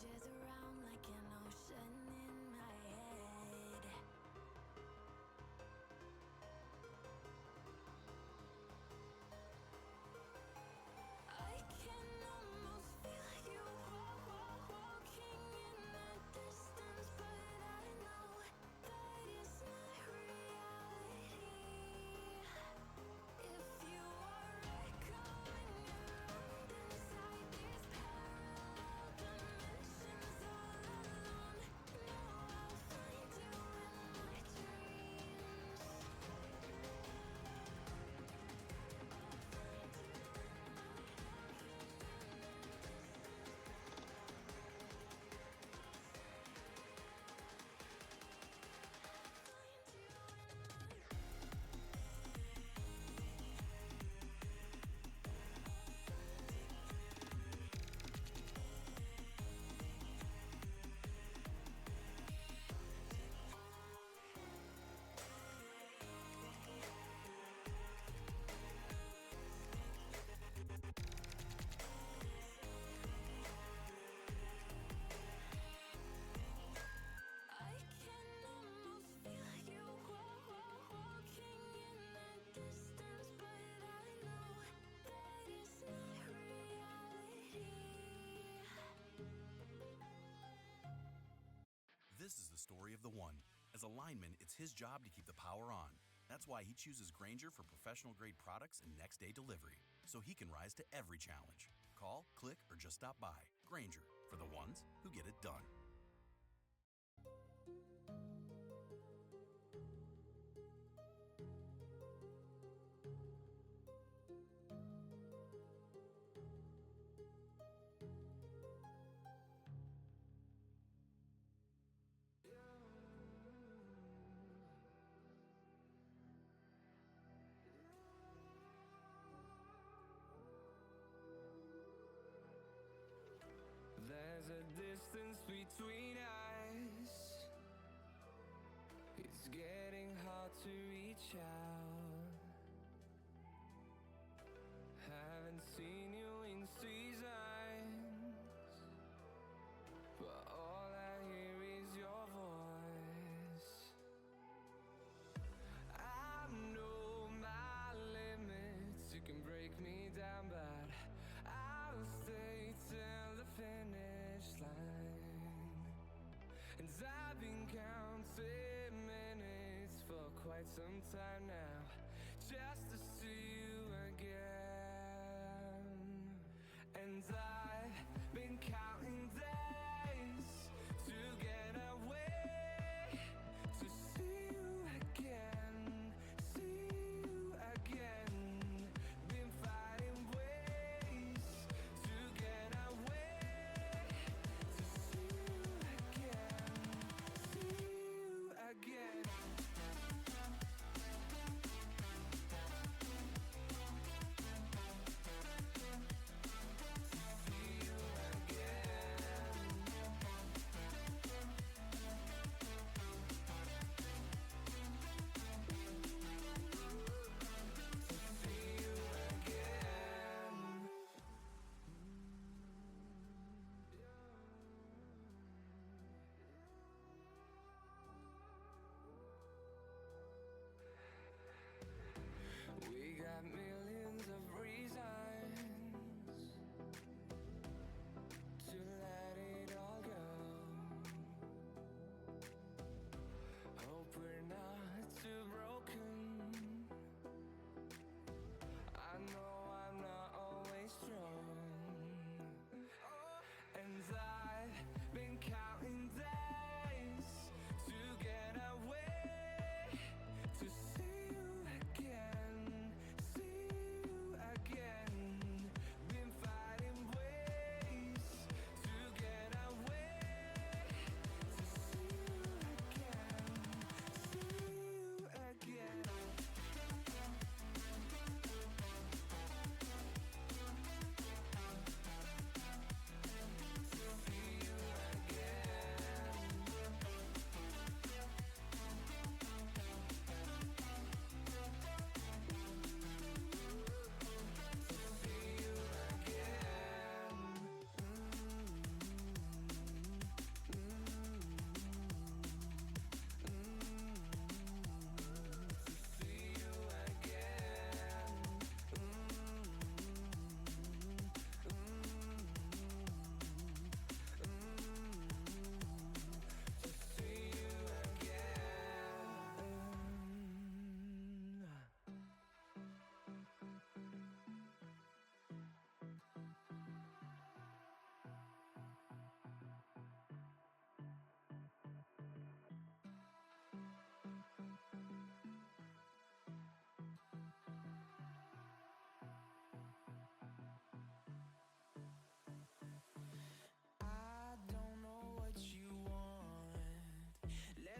changes around like an ocean in my head. I can almost feel you walking in the distance, but I know that it's not reality. If you are echoing around inside these parallel dimensions all alone, know I'll find you in my dreams. I can almost feel you walking in the distance, but I know that it's not reality. This is the story of the one. As a lineman, it's his job to keep the power on. That's why he chooses Grainger for professional-grade products and next-day delivery, so he can rise to every challenge. Call, click, or just stop by. Grainger, for the ones who get it done. There's a distance between us. It's getting hard to reach out. Haven't seen you in seasons, but all I hear is your voice. I know my limits. You can break me down, but I'll stay till the finish line. And I've been counting minutes for quite some time now, just to see you again. And I've been counting days to get away, to see you again, see you again. Been finding ways to get away, to see you again, see you again. See you again.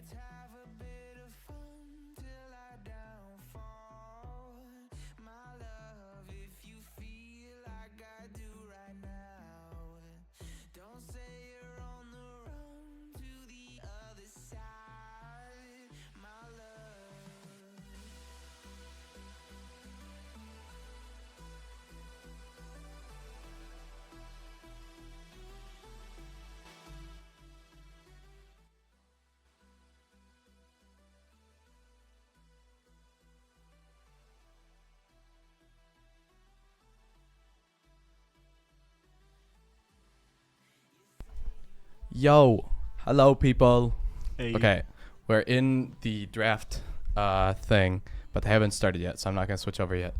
Let's have a bit of fun till I downfall. My love, if you feel like I do right now, don't say you're on the run to the other side, my love. Yo, hello people. Hey. Okay, we're in the draft thing, but they haven't started yet, so I'm not gonna switch over yet.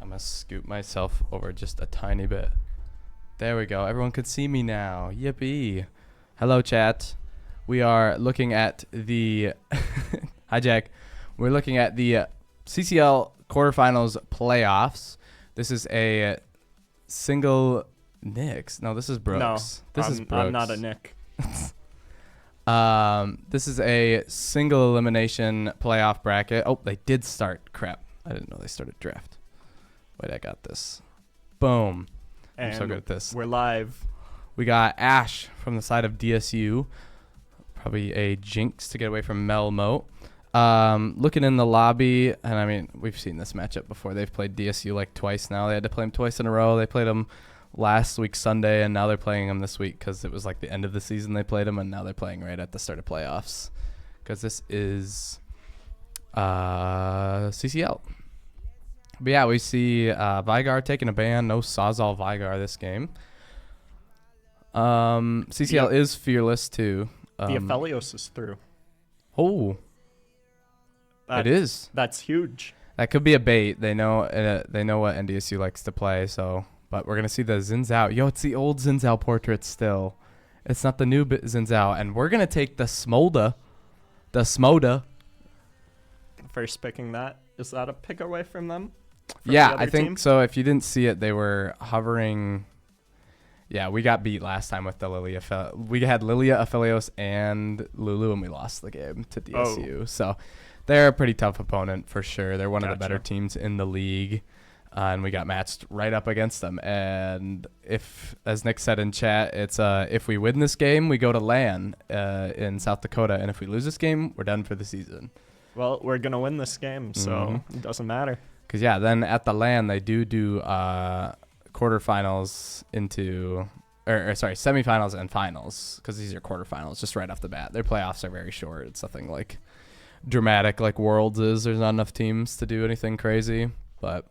I'm gonna scoot myself over just a tiny bit. There we go. Everyone can see me now. Yippee! Hello, chat. We are looking at the hi Jack. We're looking at the CCL quarterfinals playoffs. This is a single Knicks. No, this is Brooks. No, this is Brooks. I'm not a Nick. This is a single elimination playoff bracket. Oh, they did start. Crap. I didn't know they started draft. Wait, I got this. Boom. I'm so good at this. We're live. We got Ash from the side of DSU. Probably a jinx to get away from Mel Moat. Looking in the lobby, and I mean, we've seen this matchup before. They've played DSU like twice now. They had to play them twice in a row. They played them last week Sunday, and now they're playing them this week because it was like the end of the season they played them, and now they're playing right at the start of playoffs because this is CCL. But yeah, we see Vigar taking a ban. No Sawzall Vigar this game. CCL is fearless too. The Aphelios is through. Oh, it is. That's huge. That could be a bait. They know what NDSU likes to play. So, but we're gonna see the Zinzao. Yo, it's the old Zinzao portrait still. It's not the new Zinzao, and we're gonna take the Smolda. The Smoda. First picking that. Is that a pick away from them? Yeah, I think so. If you didn't see it, they were hovering. Yeah, we got beat last time with the Lilia. We had Lilia, Aphelios, and Lulu, and we lost the game to DSU. So they're a pretty tough opponent for sure. They're one of the better teams in the league, and we got matched right up against them. And if, as Nick said in chat, it's if we win this game, we go to LAN in South Dakota, and if we lose this game, we're done for the season. Well, we're gonna win this game, so it doesn't matter. Because yeah, then at the LAN they do quarterfinals into, or sorry, semifinals and finals, because these are quarterfinals just right off the bat. Their playoffs are very short. It's nothing like dramatic like Worlds is. There's not enough teams to do anything crazy. But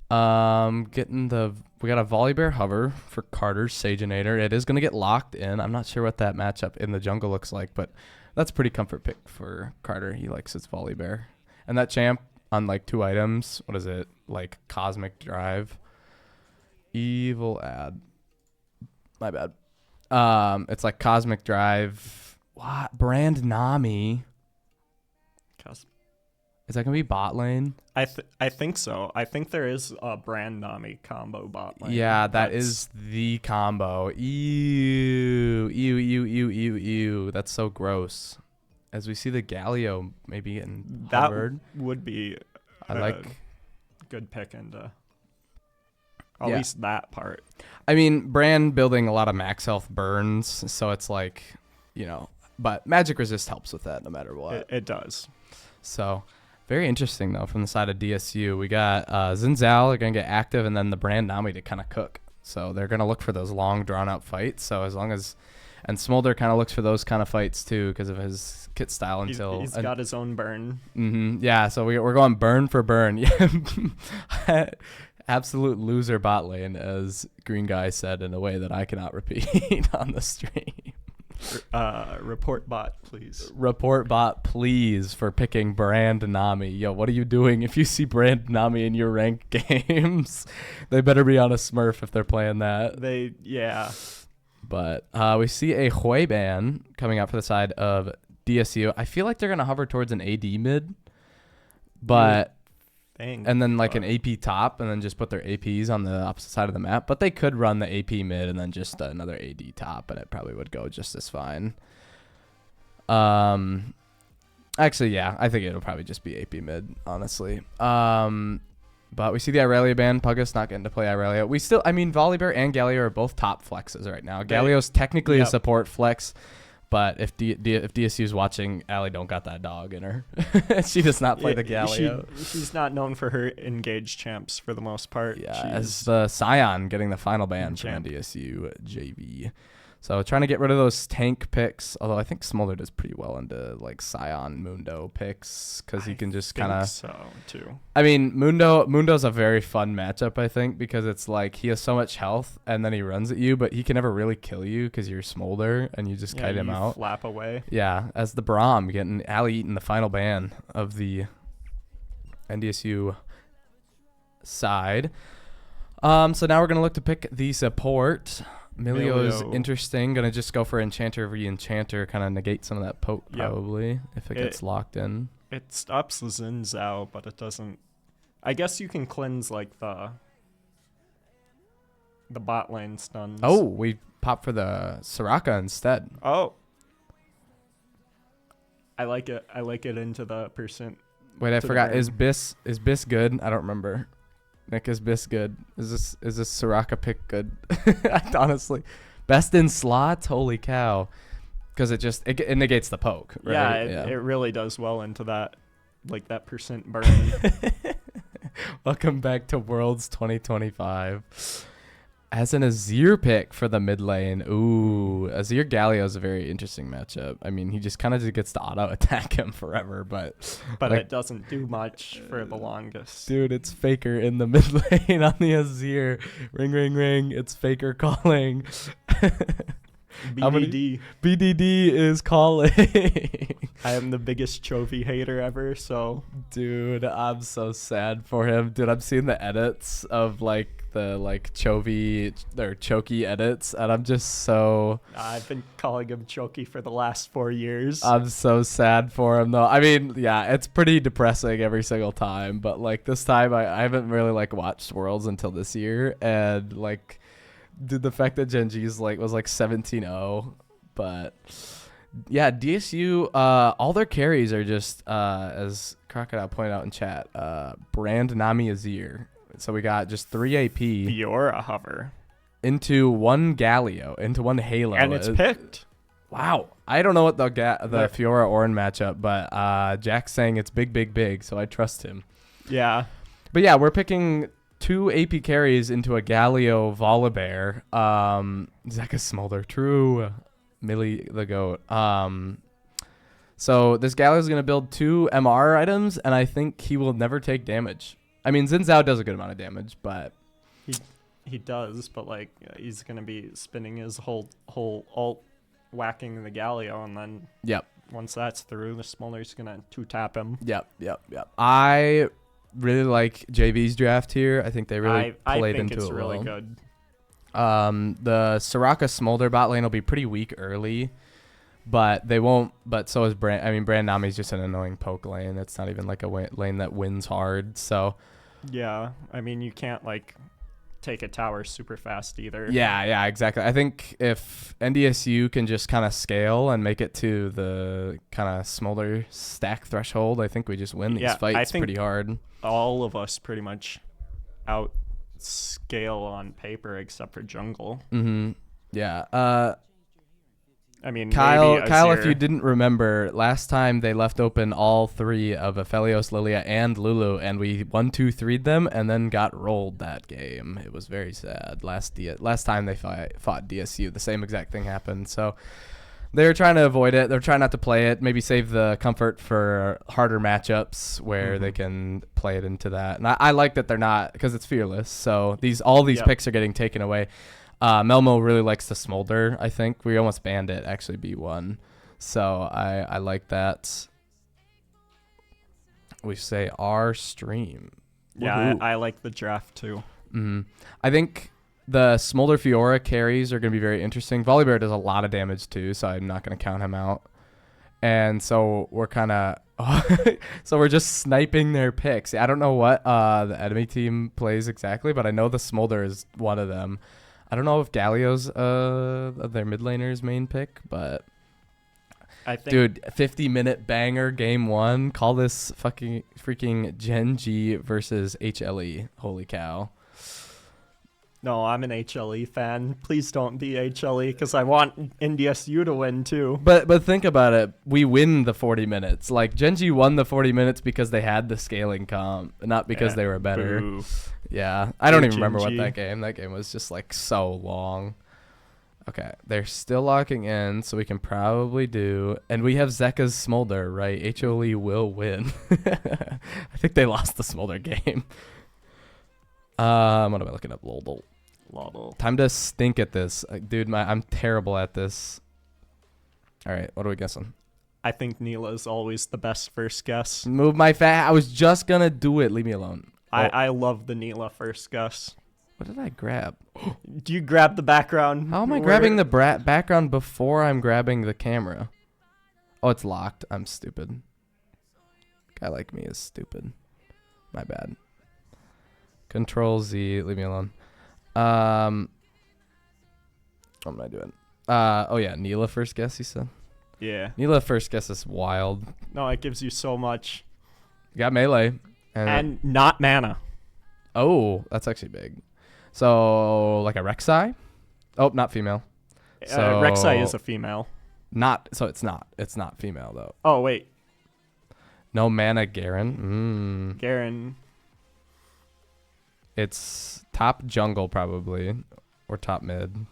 we got a Volibear hover for Carter's Sageinator. It is going to get locked in. I'm not sure what that matchup in the jungle looks like, but that's pretty comfort pick for Carter. He likes his Volibear. And that champ on like 2 items, what is it? Like Cosmic Drive. Evil ad. My bad. It's like Cosmic Drive. What? Brand Nami. Is that going to be bot lane? I think so. I think there is a Brand Nami combo bot lane. Yeah, that's is the combo. Ew. That's so gross. As we see the Galio maybe getting hovered. That would be good pick into at least that part. I mean, Brand building a lot of max health burns, so it's like, but magic resist helps with that no matter what. It does. So very interesting though from the side of DSU. We got Zinzao, they're gonna get active, and then the Brand Nami to kind of cook. So they're gonna look for those long drawn out fights. So as long as, and Smolder kind of looks for those kind of fights too because of his kit style. He's got his own burn. Yeah, so we're going burn for burn. Yeah, absolute loser bot lane, as Green Guy said in a way that I cannot repeat on the stream. Report bot, please. Report bot, please, for picking Brand Nami. Yo, what are you doing? If you see Brand Nami in your ranked games, they better be on a Smurf if they're playing that. But we see a Hui ban coming out for the side of DSU. I feel like they're going to hover towards an AD mid, but and then like an AP top, and then just put their APs on the opposite side of the map. But they could run the AP mid and then just another AD top, and it probably would go just as fine. Actually, yeah, I think it'll probably just be AP mid, honestly. But we see the Irelia ban. Puggus not getting to play Irelia. We still, I mean, Volibear and Galio are both top flexes right now. Galio's technically a support flex, but if DSU's watching, Allie don't got that dog in her. She does not play the Galio. She's not known for her engaged champs for the most part. Yeah, as the Scion getting the final ban from NDSU JV. So trying to get rid of those tank picks, although I think Smolder does pretty well into like Scion Mundo picks because he can just kind of. So too. I mean, Mundo's a very fun matchup, I think, because it's like he has so much health and then he runs at you, but he can never really kill you because you're Smolder and you just kite him out. Flap away. Yeah, as the Braum getting Allie eating the final ban of the NDSU side. So now we're gonna look to pick the support. Milio is interesting. Gonna just go for Enchanter re-Enchanter, kind of negate some of that poke probably if it gets locked in. It stops the Xin Zhao, but it doesn't. I guess you can cleanse like the bot lane stuns. Oh, we pop for the Soraka instead. Oh, I like it. I like it into the percent. Wait, I forgot. Is Biss good? I don't remember. Nick, is Biss good? Is this Soraka pick good? Honestly, best in slots. Holy cow! Because it negates the poke. Right? Yeah, it really does well into that, like that percent burn. Welcome back to Worlds 2025. As an Azir pick for the mid lane. Ooh, Azir Galio is a very interesting matchup. I mean, he just kind of gets to auto attack him forever, but like, it doesn't do much for the longest. Dude, it's Faker in the mid lane on the Azir. Ring, ring, ring. It's Faker calling. BDD is calling. I am the biggest Chovy hater ever, so. Dude, I'm so sad for him. Dude, I'm seeing the edits of like the Chovy or Choky edits, and I'm just so. I've been calling him Choky for the last 4 years. I'm so sad for him though. I mean, yeah, it's pretty depressing every single time, but like this time I haven't really like watched Worlds until this year, and like. Dude, the fact that Genji's was 17-0, but yeah, DSU, all their carries are just as Crocodile pointed out in chat, brand Nami Azir. So we got just 3 AP Fiora hover into 1 Galio, into 1 Halo, and it's picked. Wow, I don't know what the Fiora Orin matchup, but Jack's saying it's big, so I trust him. Yeah, but yeah, we're picking 2 AP carries into a Galio Volibear. Zeka Smolder. True. Millie the GOAT. So this Galio is going to build 2 MR items, and I think he will never take damage. I mean, Xin Zhao does a good amount of damage, but... He does, but like he's going to be spinning his whole ult, whacking the Galio, and then once that's through, the Smolder's going to 2-tap him. Yep. I really like JV's draft here. I think they really played into it. I think it's really good. The Soraka Smolder bot lane will be pretty weak early, but they won't. But so is Brand. I mean, Brand Nami's just an annoying poke lane. It's not even like a lane that wins hard. So yeah, I mean, you can't like take a tower super fast either. Yeah, exactly. I think if NDSU can just kind of scale and make it to the kind of Smolder stack threshold, I think we just win these fights pretty hard. All of us pretty much outscale on paper except for jungle. Mm-hmm. Yeah. I mean, Kyle, if you didn't remember, last time they left open all 3 of Aphelios, Lilia, and Lulu, and we 1-2-3'd them and then got rolled that game. It was very sad. Last time they fought DSU, the same exact thing happened. So they're trying to avoid it. They're trying not to play it. Maybe save the comfort for harder matchups where they can play it into that. And I like that they're not, because it's fearless. So all these picks are getting taken away. Melmo really likes the Smolder, I think. We almost banned it, actually, B1. So I like that. We say our stream. Yeah, I like the draft, too. Mm-hmm. I think the Smolder Fiora carries are going to be very interesting. Volibear does a lot of damage, too, so I'm not going to count him out. And so we're kind of... so we're just sniping their picks. I don't know what the enemy team plays exactly, but I know the Smolder is one of them. I don't know if Galio's their mid laner's main pick, but I think, Dude, 50-minute banger game 1. Call this freaking Gen G versus HLE. Holy cow. No, I'm an HLE fan. Please don't be HLE because I want NDSU to win too. But think about it. We win the 40 minutes. Like, Gen G won the 40 minutes because they had the scaling comp, not because they were better. Boo. Yeah. I don't even Gen remember what G. that game was just, like, so long. Okay. They're still locking in, so we can probably do... And we have Zeka's Smolder, right? HLE will win. I think they lost the Smolder game. What am I looking up? Lol. Time to stink at this. Dude, I'm terrible at this. All right, what are we guessing? I think Neela is always the best first guess. Move my fat. I was just going to do it. Leave me alone. I love the Neela first guess. What did I grab? Do you grab the background? How am I grabbing the background before I'm grabbing the camera? Oh, it's locked. I'm stupid. Guy like me is stupid. My bad. Control Z. Leave me alone. What am I doing? Oh yeah, Neela first guess, you said? Yeah. Neela first guess is wild. No, it gives you so much. You got melee. And not mana. Oh, that's actually big. So, like a Rek'Sai? Oh, not female. So Rek'Sai is a female. It's not female, though. Oh, wait. No mana Garen. Garen. It's top jungle, probably. Or top mid.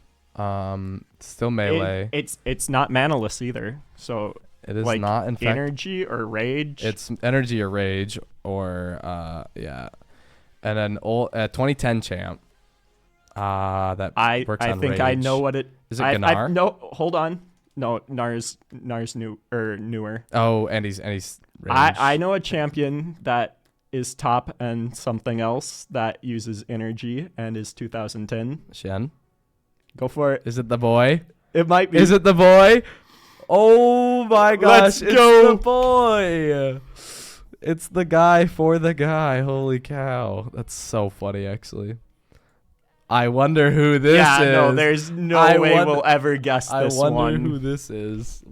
Still melee. It's not manaless either. So it is like not, in fact. Energy or rage. It's energy or rage, or yeah. And then 2010 champ. That works on think rage. I know what it is. It Gnar? No, hold on. No, Nar's newer. Oh, and he's range. I know a champion that is top and something else that uses energy and is 2010. Shen. Go for it. Is it the boy? It might be. Is it the boy? Oh my gosh. Let's go. It's the boy. It's the guy for the guy. Holy cow. That's so funny, actually. I wonder who this is. Yeah, no, there's no way we'll ever guess this one. I wonder who this is.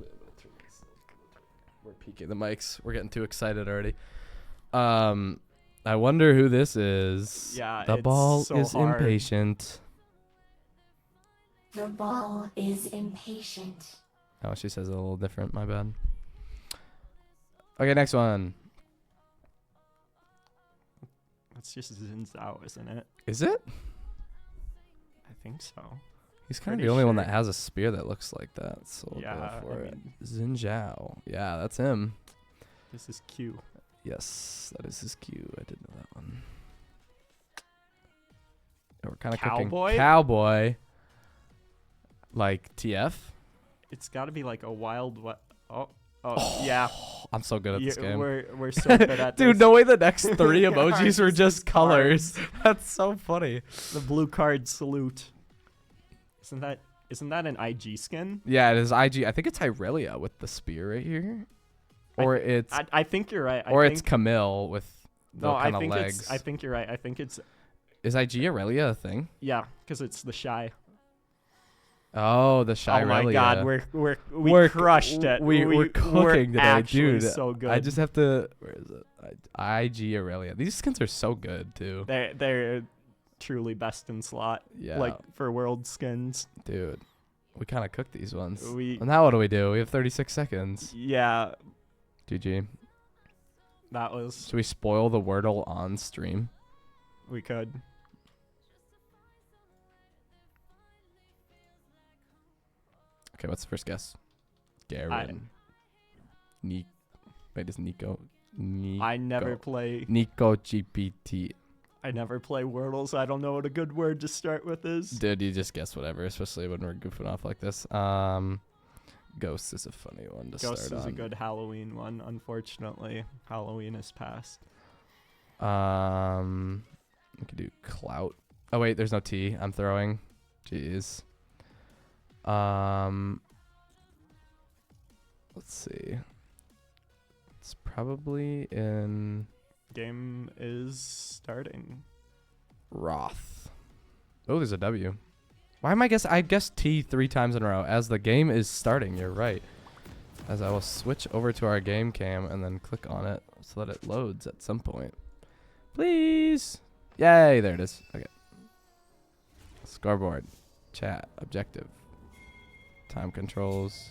We're peeking the mics. We're getting too excited already. I wonder who this is. Yeah, the ball so is hard. impatient. The ball is impatient. Oh, she says it a little different. My bad. Okay, next one. That's just Xin Zhao, isn't it? Is it? I think so. He's kind of Pretty the only one sure. that has a spear that looks like that. So we'll Yeah, go for I it. mean- Xin Zhao. Yeah, that's him. This is Q. Yes, that is his cue. I did know that one. Yeah, we're kind of cooking. Cowboy? Cowboy. Like TF? It's got to be like a wild. Oh, yeah. I'm so good at this game. We're so good at this. Dude, no way the next 3 Yeah, emojis were it's just cards. colors. That's so funny. The blue card salute. Isn't that an IG skin? Yeah, it is IG. I think it's Irelia with the spear right here. Or I think you're right. it's Camille with the kind of legs. I think you're right. I think it's Is IG Irelia a thing? yeah, because it's the shy. Oh, the shy Oh my Irelia. God, we crushed it. We're cooking today, actually dude. So good. I just have to. Where is it? IG Irelia. These skins are so good too. They're truly best in slot. Yeah. Like for world skins. Dude, we kind of cooked these ones. We And now what do? We have 36 seconds. yeah. GG. That was Should we spoil the Wordle on stream? we could. Okay, what's the first guess? Garen. Wait, is Nico? I never play Nico GPT. I never play Wordles. I don't know what a good word to start with is. Dude, you just guess whatever, especially when we're goofing off like this. Ghost is a funny one to Ghost start is on. a good Halloween one. Unfortunately, Halloween has passed. We could do Clout. Oh wait, there's no T. I'm throwing. Jeez. Let's see. It's probably in Game is starting. Wrath. Oh, there's a W. Why am I guess T 3 times in a row as the game is starting? You're right. As I will switch over to our game cam and then click on it so that it loads at some point. Please. Yay, there it is. Okay. Scoreboard. Chat. Objective. Time controls.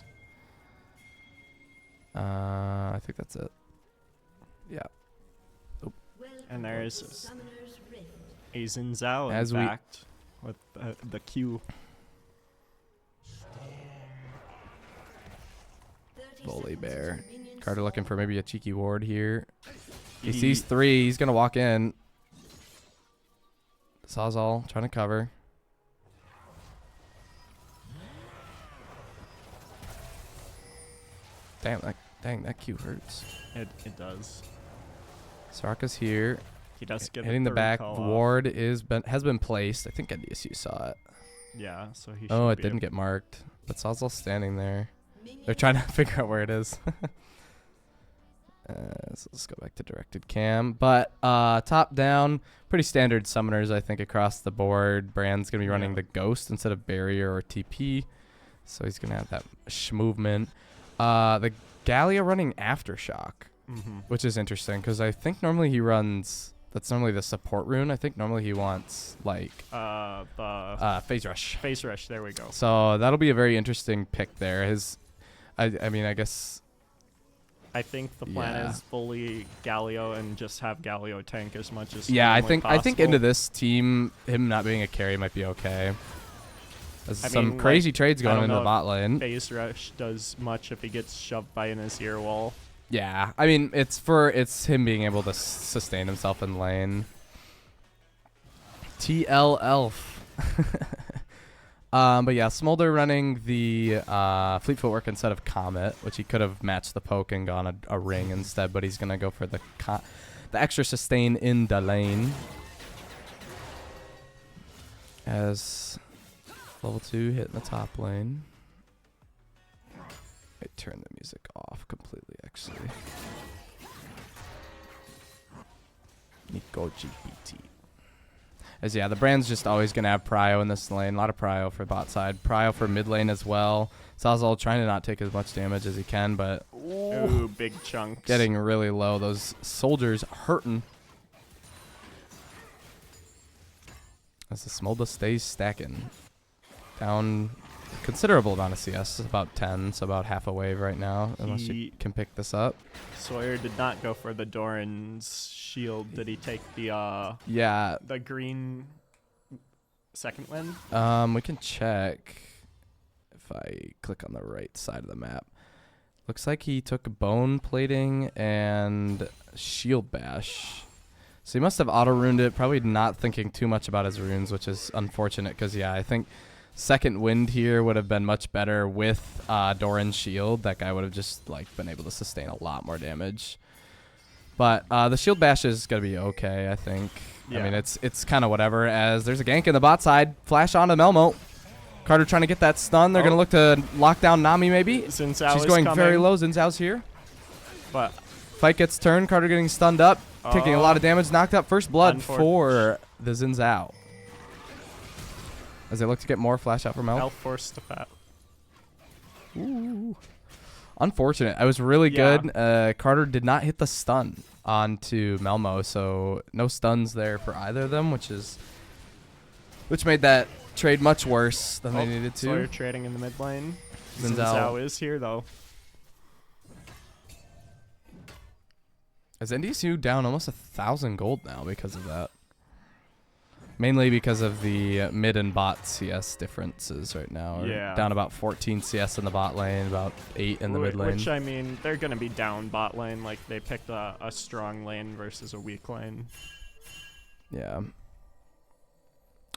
I think that's it. Yeah. And there's a Xin Zhao, As in we- fact, with the Q. Bully bear. Carter looking for maybe a cheeky ward here. He sees 3. He's going to walk in. Sawzall trying to cover. Dang, that Q hurts. It does. Soraka's here. He does get Hitting a the third back. call The off. ward has been placed. I think NDSU saw it. Yeah, so he. Oh, should it be didn't get marked. But Sawzall's standing there. They're trying to figure out where it is. So let's go back to directed cam. But top down, pretty standard summoners, I think, across the board. Brand's going to be running the Ghost instead of Barrier or TP. So he's going to have that movement. The Gallia running Aftershock, which is interesting because I think normally he runs... That's normally the support rune. I think normally he wants, like... the Phase Rush. Phase Rush, there we go. So that'll be a very interesting pick there. I mean, I guess... I think the plan is bully Galio and just have Galio tank as much as I possible. think into this team, him not being a carry might be okay. There's some mean, crazy like, trades going into the bot lane. Phase Rush does much if he gets shoved by an Azir wall. Yeah, I mean it's him being able to sustain himself in lane. TL Elf. But yeah, Smolder running the Fleet Footwork instead of Comet, which he could have matched the poke and gone a ring instead, but he's gonna go for the extra sustain in the lane. As level 2 hitting the top lane. I turn the music off completely, actually. Nico GPT. As yeah, the brand's just always going to have Prio in this lane. A lot of Prio for bot side. Prio for mid lane as well. Sawzall trying to not take as much damage as he can, but... Ooh, big chunks. Getting really low. Those soldiers hurting. As the Smolder stays stacking. Down a considerable amount of CS. About 10, so about half a wave right now. Unless you can pick this up. Sawyer did not go for the Doran's shield. Did he take the the green second wind? We can check if I click on the right side of the map. Looks like he took bone plating and shield bash. So he must have auto-runed it, probably not thinking too much about his runes, which is unfortunate because, yeah, I think second wind here would have been much better with Doran's shield. That guy would have just like been able to sustain a lot more damage. But the shield bash is going to be okay, I think. Yeah. I mean, it's kind of whatever, as there's a gank in the bot side. Flash onto Melmo. Carter trying to get that stun. They're going to look to lock down Nami maybe. Xin Zhao She's going coming. very low. Xin Zhao's here. But fight gets turned. Carter getting stunned up. Taking a lot of damage. Knocked out first blood for the Xin Zhao. As they look to get more flash out from Elf. Elf forced to pat. Ooh. Unfortunate. I was really good. Carter did not hit the stun onto Melmo, so no stuns there for either of them, which made that trade much worse than they needed to. Sawyer trading in the mid lane. Xin Zhao is here though. Is NDSU down almost 1,000 gold now because of that? Mainly because of the mid and bot CS differences right now. Yeah. Down about 14 CS in the bot lane, about 8 in the mid lane. Which, I mean, they're going to be down bot lane. Like, they picked a strong lane versus a weak lane. Yeah.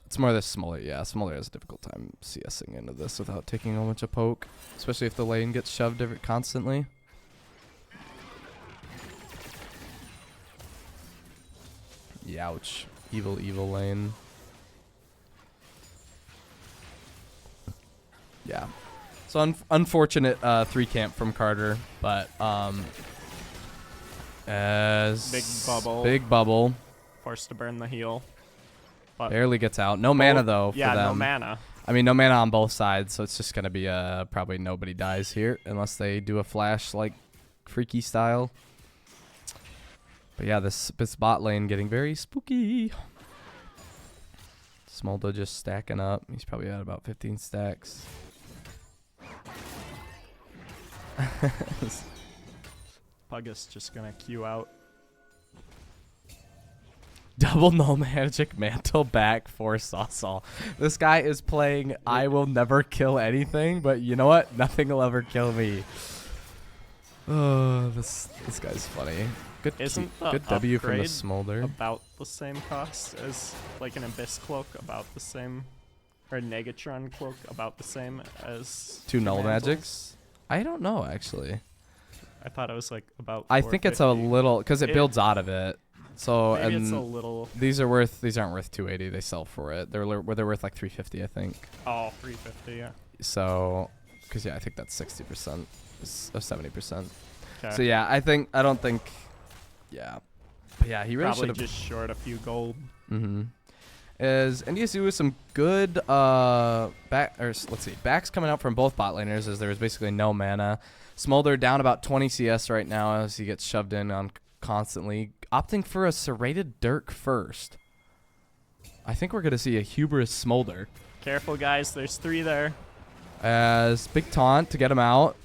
It's more the Smoller. Yeah, Smoller has a difficult time CSing into this without taking a bunch of poke. Especially if the lane gets shoved constantly. Youch. Evil lane. Yeah. So unfortunate 3 camp from Carter, but as big bubble forced to burn the heal. But barely gets out. No mana though. Yeah, for them. no mana. I mean, no mana on both sides, so it's just going to be probably nobody dies here unless they do a flash like freaky style. But yeah, this bot lane getting very spooky. Smolda just stacking up. He's probably at about 15 stacks. Puggus just going to queue out. Double null magic mantle back for Sawsall. This guy is playing I will never kill anything, but you know what? Nothing will ever kill me. Oh, this guy's funny. Good, good W from the Smolder. About the same cost as like an Abyss Cloak, about the same, or a Negatron Cloak, about the same as 2 null mantles? magics? I don't know actually. I thought it was like about. I think it's a little because it builds out of it. So maybe and it's a little. These aren't worth 280. They sell for it. They're worth like 350, I think. Oh, 350, yeah. So, because yeah, I think that's 60%, 70%. Okay. So yeah, I don't think. Yeah, but yeah, he really should probably have. just short a few gold. Mm-hmm. As NDSU with some good backs coming out from both bot laners as there was basically no mana. Smolder down about 20 CS right now as he gets shoved in on constantly, opting for a serrated Dirk first. I think we're gonna see a hubris Smolder. Careful, guys. There's 3 there. As big taunt to get him out.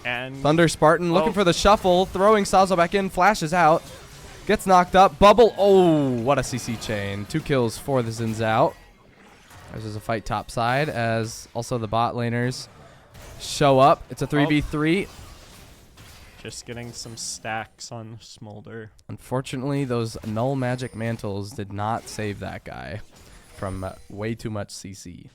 And Thunder Spartan looking for the shuffle, throwing Sawsall back in, flashes out, gets knocked up. Bubble, oh, what a CC chain. 2 kills for the Zin's out. There's a fight top side as also the bot laners show up. It's a 3v3. Just getting some stacks on Smolder. Unfortunately, those null magic mantles did not save that guy from way too much CC.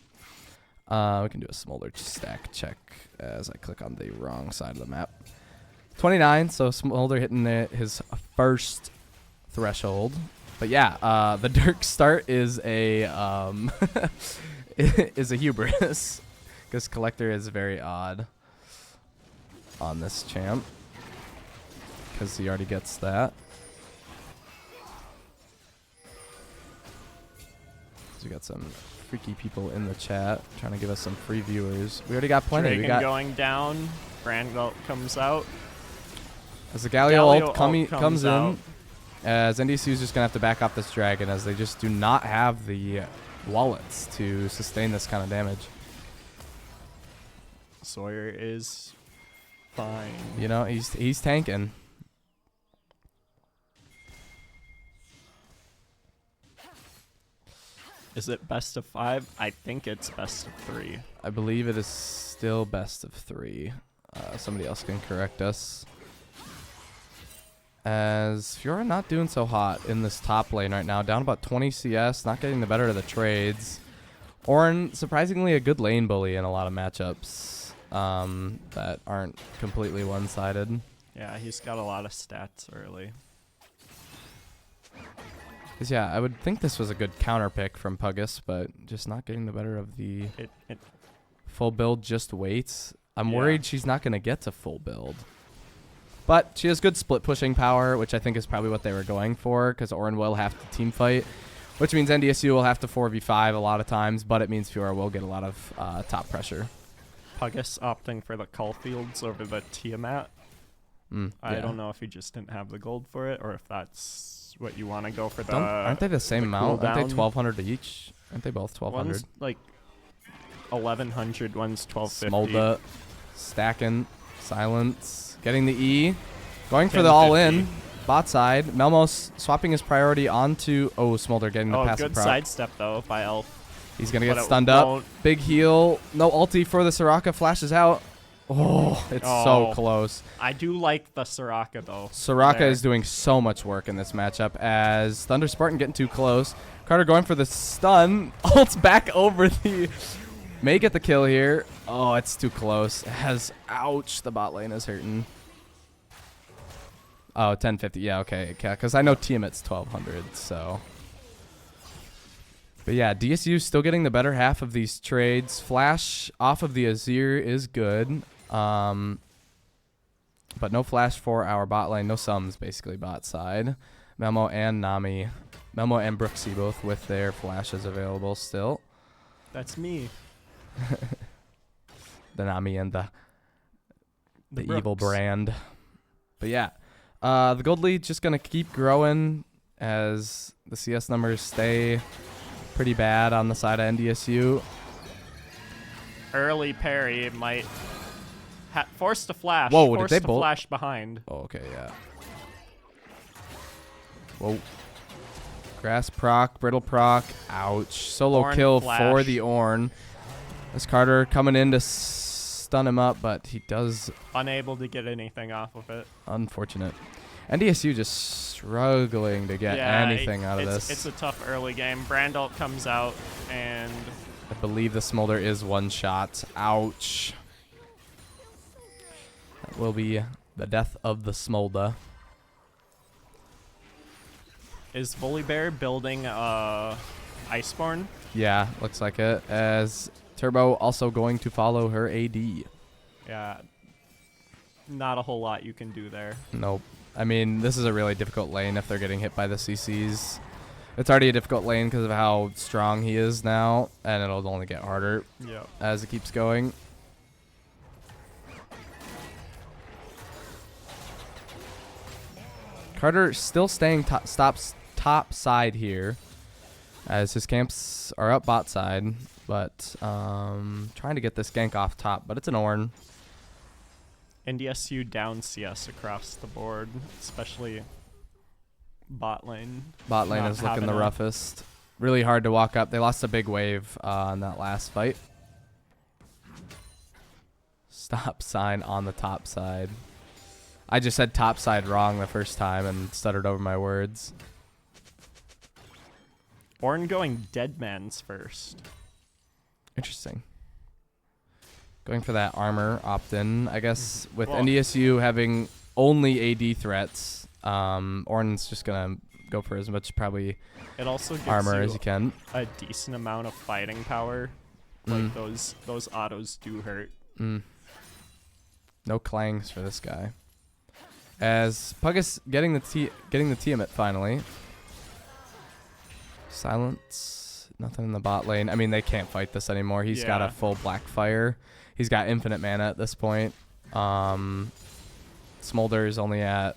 We can do a Smolder stack check as I click on the wrong side of the map. 29, so Smolder hitting his first threshold. But yeah, the Dirk start is a is a hubris because Collector is very odd on this champ because he already gets that. So we got some freaky people in the chat trying to give us some free viewers. We already got plenty. Dragon we got going down. Brandgalt comes out. as the Galio ult comes out. in. As NDSU is just gonna have to back off this dragon as they just do not have the wallets to sustain this kind of damage. Sawyer is fine. You know, he's tanking. Is it best of 5? I think it's best of 3. I believe it is still best of 3. Somebody else can correct us. As Fiora not doing so hot in this top lane right now. Down about 20 CS, not getting the better of the trades. Ornn, surprisingly a good lane bully in a lot of matchups that aren't completely one-sided. Yeah, he's got a lot of stats early. 'Cause yeah, I would think this was a good counter pick from Puggus, but just not getting the better of the full build just waits. I'm worried she's not going to get to full build. But she has good split pushing power, which I think is probably what they were going for, because Ornn will have to team fight, which means NDSU will have to 4v5 a lot of times, but it means Fiora will get a lot of top pressure. Puggus opting for the Caulfields over the Tiamat. I don't know if he just didn't have the gold for it, or if that's what you want to go for. Aren't they the same amount? Cooldown? Aren't they 1,200 each? Aren't they both 1,200? One's like 1,100, one's 1,250. Smolda stacking, silence, getting the E, going for the all-in, bot side. Melmos swapping his priority onto Smolder getting the passive good prop. sidestep though by Elf. He's gonna get stunned up. Big heal, no ulti for the Soraka, flashes out. Oh, it's so close. I do like the Soraka though. Soraka is doing so much work in this matchup as Thunder Spartan getting too close. Carter going for the stun. Ults back over the... May get the kill here. Oh, it's too close. Ouch, the bot lane is hurting. Oh, 1050. Yeah, okay. Because I know Tiamat's 1,200, so... But yeah, DSU still getting the better half of these trades. Flash off of the Azir is good. But no flash for our bot lane. No sums, basically, bot side. Melmo and Nami. Melmo and Brooksy both with their flashes available still. That's me. The Nami and the evil Brooks. brand. But yeah, the gold lead just going to keep growing as the CS numbers stay pretty bad on the side of NDSU. Early parry might force the flash. Whoa, force did they the both? flash behind. Oh, okay, yeah. Whoa. Grass proc, brittle proc. Ouch. Solo Ornn kill flash. for the Ornn. As Carter coming in to stun him up, but he does. Unable to get anything off of it. Unfortunate. NDSU just struggling to get anything out of this. It's a tough early game. Brandalt comes out, and I believe the Smolder is one shot. Ouch. That will be the death of the Smolder. is Volibear building Iceborne? Yeah, looks like it. As Turbo also going to follow her AD. Yeah. Not a whole lot you can do there. Nope. I mean, this is a really difficult lane if they're getting hit by the CCs. It's already a difficult lane because of how strong he is now, and it'll only get harder as it keeps going. Carter still staying top side here, as his camps are up bot side, but trying to get this gank off top, but it's an Ornn. NDSU down CS across the board, especially bot lane. Bot lane is looking the roughest. Really hard to walk up. They lost a big wave in that last fight. Stop sign on the top side. I just said top side wrong the first time and stuttered over my words. Ornn going dead man's first. Interesting. Going for that armor opt-in. I guess with NDSU having only AD threats, Ornn's just going to go for as much probably it also gives armor you as you can. A decent amount of fighting power. Like those autos do hurt. No clangs for this guy. As Puggus getting the Tiamat finally. Smolder, nothing in the bot lane. I mean, they can't fight this anymore. He's got a full black fire. He's got infinite mana at this point. Smolder is only at...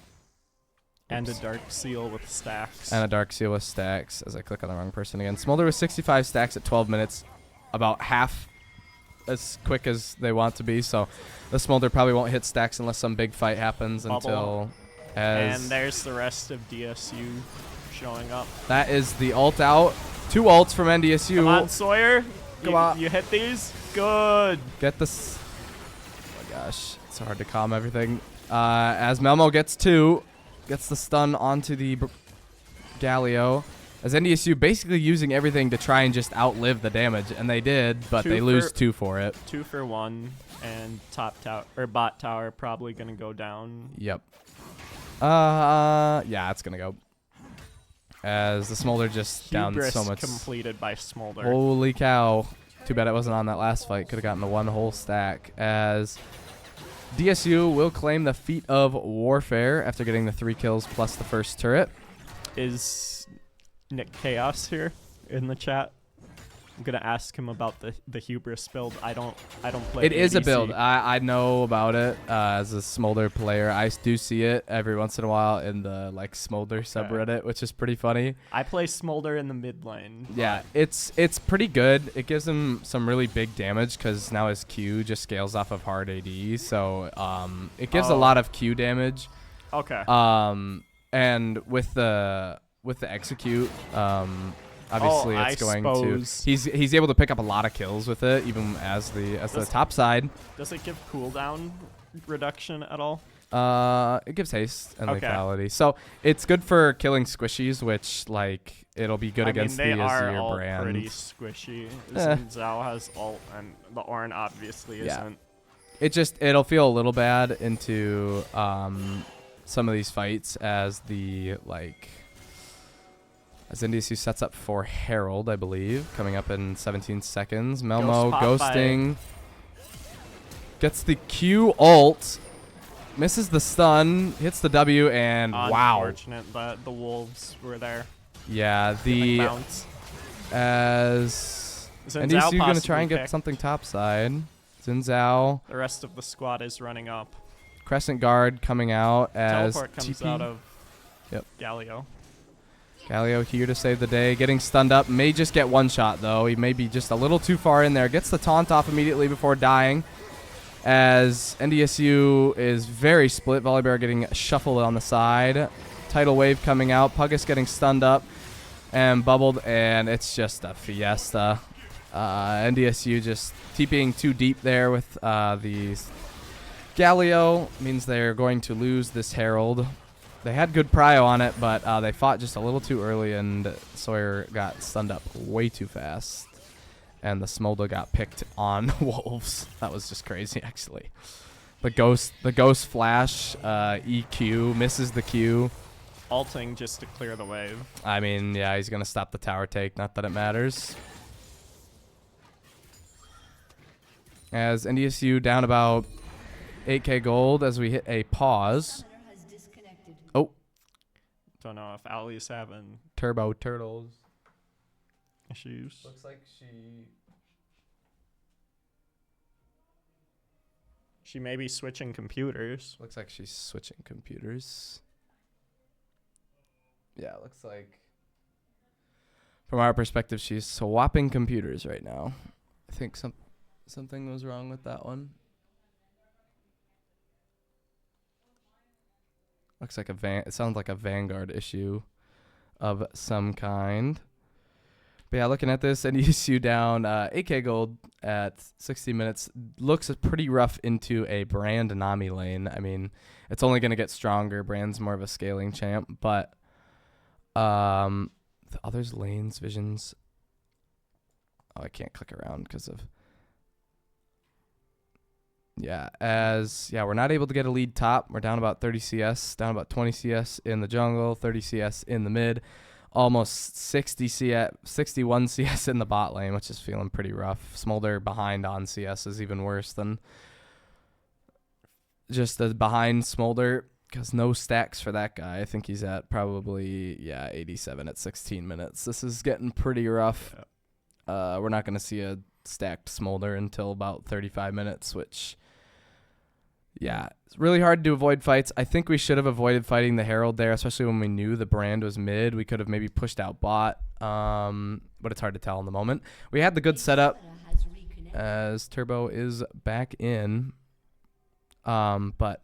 And a Dark Seal with stacks. And a Dark Seal with stacks, as I click on the wrong person again. Smolder with 65 stacks at 12 minutes. About half as quick as they want to be. So the Smolder probably won't hit stacks unless some big fight happens until... And there's the rest of DSU showing up. That is the ult out. 2 ults from NDSU. Come on, Sawyer. Come on. You hit these? Good. Get this. Oh my gosh. It's hard to calm everything. As Melmo gets 2. Gets the stun onto the Galio. As NDSU basically using everything to try and just outlive the damage. And they did, but they lose 2 for it. 2 for 1. And top tower or bot tower probably going to go down. Yep. Yeah, it's going to go. As the Smolder just down so much. Completed by Smolder. Holy cow. Too bad it wasn't on that last fight. Could have gotten the 1 whole stack. As DSU will claim the feat of warfare after getting the 3 kills plus the first turret. Is Nick Chaos here in the chat? I'm gonna ask him about the hubris build. I don't play. It is a ADC. build. I know about it as a Smolder player. I do see it every once in a while in the Smolder subreddit, which is pretty funny. I play Smolder in the mid lane. Yeah, it's pretty good. It gives him some really big damage because now his Q just scales off of hard AD. So it gives a lot of Q damage. Okay. And with the execute, obviously it's going to. He's able to pick up a lot of kills with it, even as the top side. Does it give cooldown reduction at all? It gives haste and lethality, so it's good for killing squishies, which it'll be good against the Azir all brand. Pretty squishy. Zhao has ult, and the Ornn obviously isn't. It'll feel a little bad into some of these fights as as NDSU sets up for Herald, I believe, coming up in 17 seconds. Melmo ghosting. Gets the Q ult. Misses the stun. Hits the W, and wow. Unfortunate that the wolves were there. Yeah, as NDSU going to try and get something topside. Xin Zhao. The rest of the squad is running up. Crescent guard coming out as Teleport comes TP. out of Galio. Galio here to save the day. Getting stunned up. May just get one shot, though. He may be just a little too far in there. Gets the taunt off immediately before dying. As NDSU is very split. Volibear getting shuffled on the side. Tidal wave coming out. Puggus getting stunned up and bubbled. And it's just a fiesta. NDSU just TPing too deep there with the Galio. Means they're going to lose this Herald. They had good prio on it, but they fought just a little too early, and Sawyer got stunned up way too fast. And the Smolder got picked on Wolves. That was just crazy, actually. The ghost flash EQ misses the Q. Alting just to clear the wave. I mean, yeah, he's gonna stop the tower take. Not that it matters. As NDSU down about 8k gold as we hit a pause. Oh. Don't know if Ali's having Turbo Turtles issues. Looks like she may be switching computers. Looks like she's switching computers. Yeah, looks like from our perspective she's swapping computers right now. I think something was wrong with that one. Looks like it sounds like a Vanguard issue of some kind. But yeah, looking at this, NDSU down 8k gold at 60 minutes. Looks pretty rough into a Brand Nami lane. I mean, it's only going to get stronger. Brand's more of a scaling champ. But the others, lanes, visions. Oh, I can't click around because of... Yeah, we're not able to get a lead top. We're down about 30 CS, down about 20 CS in the jungle, 30 CS in the mid, almost 60 CS, 61 CS in the bot lane, which is feeling pretty rough. Smolder behind on CS is even worse than just the behind Smolder, because no stacks for that guy. I think he's at probably, 87 at 16 minutes. This is getting pretty rough. We're not going to see a stacked Smolder until about 35 minutes, which... Yeah, it's really hard to avoid fights. I think we should have avoided fighting the Herald there, especially when we knew the Brand was mid. We could have maybe pushed out bot, but it's hard to tell in the moment. We had the good setup as Turbo is back in. But,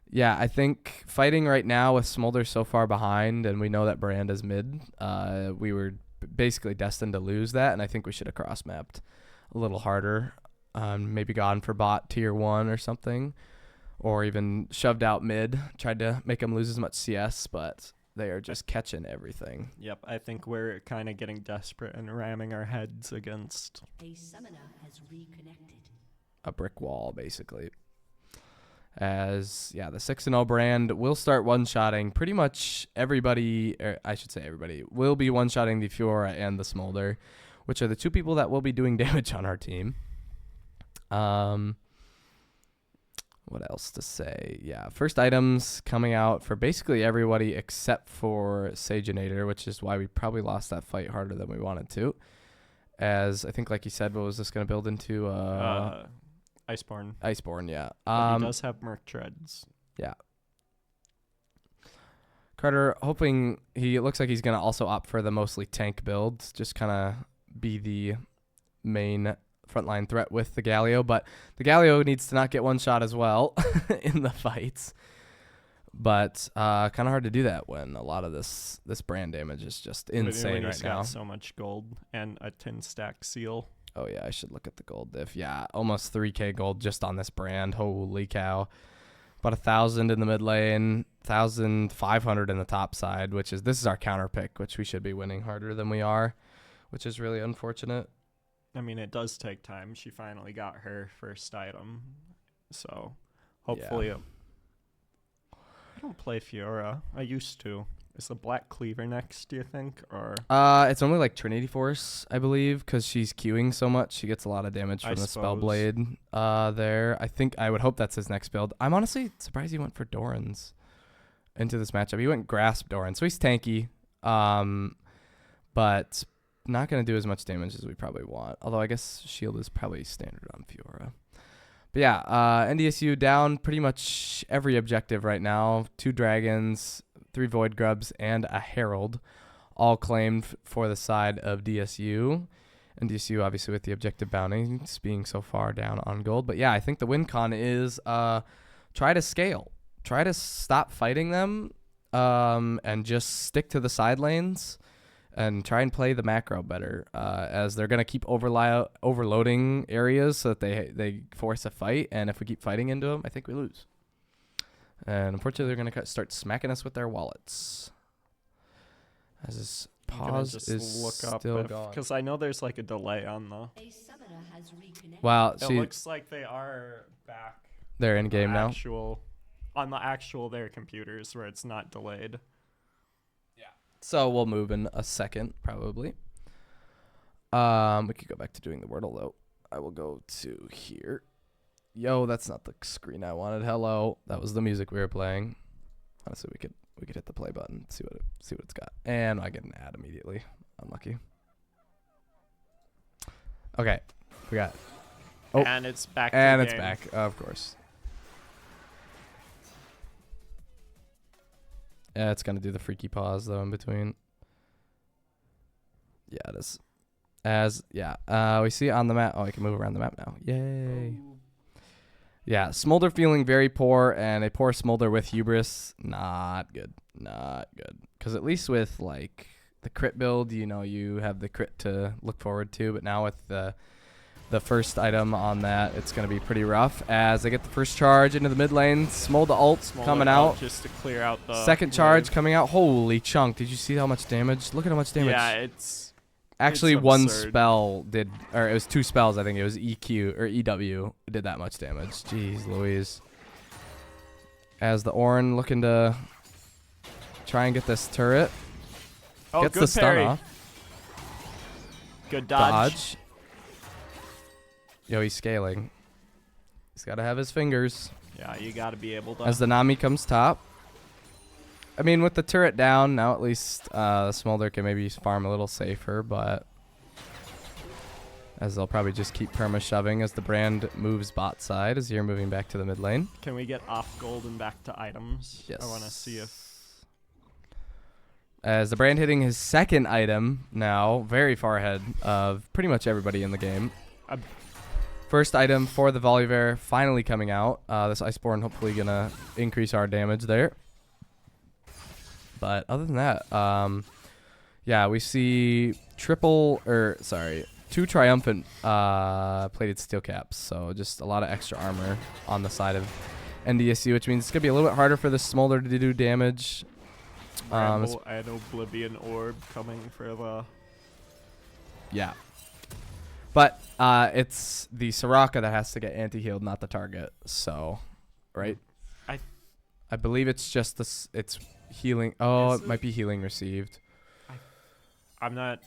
yeah, I think fighting right now with Smolder so far behind, and we know that Brand is mid, we were basically destined to lose that, and I think we should have cross-mapped a little harder. Maybe gone for bot tier 1 or something. Or even shoved out mid, tried to make them lose as much CS, but they are just catching everything. Yep, I think we're kind of getting desperate and ramming our heads against a brick wall, basically. As, the 6-0 Brand will start one-shotting pretty much everybody, or I should say everybody, will be one-shotting the Fiora and the Smolder, which are the two people that will be doing damage on our team. What else to say? Yeah, first items coming out for basically everybody except for Sageinator, which is why we probably lost that fight harder than we wanted to. As I think, like you said, what was this going to build into? Iceborne. Iceborne, yeah. He does have Merc Treads. Yeah. Carter, hoping it looks like he's going to also opt for the mostly tank build, just kind of be the main frontline threat with the Galio, but the Galio needs to not get one shot as well in the fights. But kind of hard to do that when a lot of this Brand damage is just insane right now. Got so much gold and a 10 stack seal. Oh yeah, I should look at the gold diff. Yeah, almost 3k gold just on this Brand. Holy cow. About 1,000 in the mid lane, 1,500 in the top side, this is our counter pick, which we should be winning harder than we are, which is really unfortunate. I mean, it does take time. She finally got her first item. So, hopefully... Yeah. I don't play Fiora. I used to. Is the Black Cleaver next, do you think? Or it's only like Trinity Force, I believe, because she's queuing so much. She gets a lot of damage from the Spellblade there. I would hope that's his next build. I'm honestly surprised he went for Doran's into this matchup. He went Grasp Doran, so he's tanky. But... not going to do as much damage as we probably want. Although I guess shield is probably standard on Fiora. But yeah, NDSU down pretty much every objective right now. 2 dragons, 3 void grubs, and a herald, all claimed for the side of DSU. NDSU obviously with the objective bounties being so far down on gold. But yeah, I think the win con is try to scale. Try to stop fighting them and just stick to the side lanes and try and play the macro better, as they're going to keep overloading areas so that they force a fight. And if we keep fighting into them, I think we lose. And unfortunately, they're going to start smacking us with their wallets. As this pause just is look up still going. because I know there's like a delay on the. Wow, It see, looks like they are back. they're in game now. On the actual their computers where it's not delayed. So we'll move in a second, probably. We could go back to doing the Wordle, though. I will go to here. Yo, that's not the screen I wanted. Hello. That was the music we were playing. Honestly, we could hit the play button, see what it's got. And I get an ad immediately. Unlucky. Okay. We got. Oh. And it's back. And it's back, of course. Yeah, it's going to do the freaky pause, though, in between. Yeah, it is. We see on the map. Oh, I can move around the map now. Yay. Oh. Yeah, Smolder feeling very poor, and a poor Smolder with hubris. Not good. Not good. Because at least with, like, the crit build, you have the crit to look forward to. But now with the first item on that, it's going to be pretty rough as they get the first charge into the mid lane. Smolder ult coming out. Just to clear out the second charge coming out. Holy chunk. Did you see how much damage? Look at how much damage. Yeah, it's actually it's one absurd. spell did, or it was 2 spells. I think it was EQ or EW did that much damage. Jeez Louise. As the Orin looking to try and get this turret. Oh, Gets good the stun parry. off. Good dodge. Yo, he's scaling. He's got to have his fingers. Yeah, you got to be able to. As the Nami comes top. I mean, with the turret down, now at least the Smolder can maybe farm a little safer, but as they'll probably just keep perma-shoving as the brand moves bot side as you're moving back to the mid lane. Can we get off gold and back to items? Yes. I want to see if... As the brand hitting his second item now, very far ahead of pretty much everybody in the game. First item for the Volibear finally coming out. This Iceborne hopefully going to increase our damage there. But other than that, yeah, we see 2 triumphant plated steel caps. So just a lot of extra armor on the side of NDSU, which means it's going to be a little bit harder for the Smolder to do damage. Bramble and Oblivion Orb coming for the... Yeah. But it's the Soraka that has to get anti-healed, not the target. So, right? I believe it's just this. It's healing. Oh, it might be healing received. I'm not...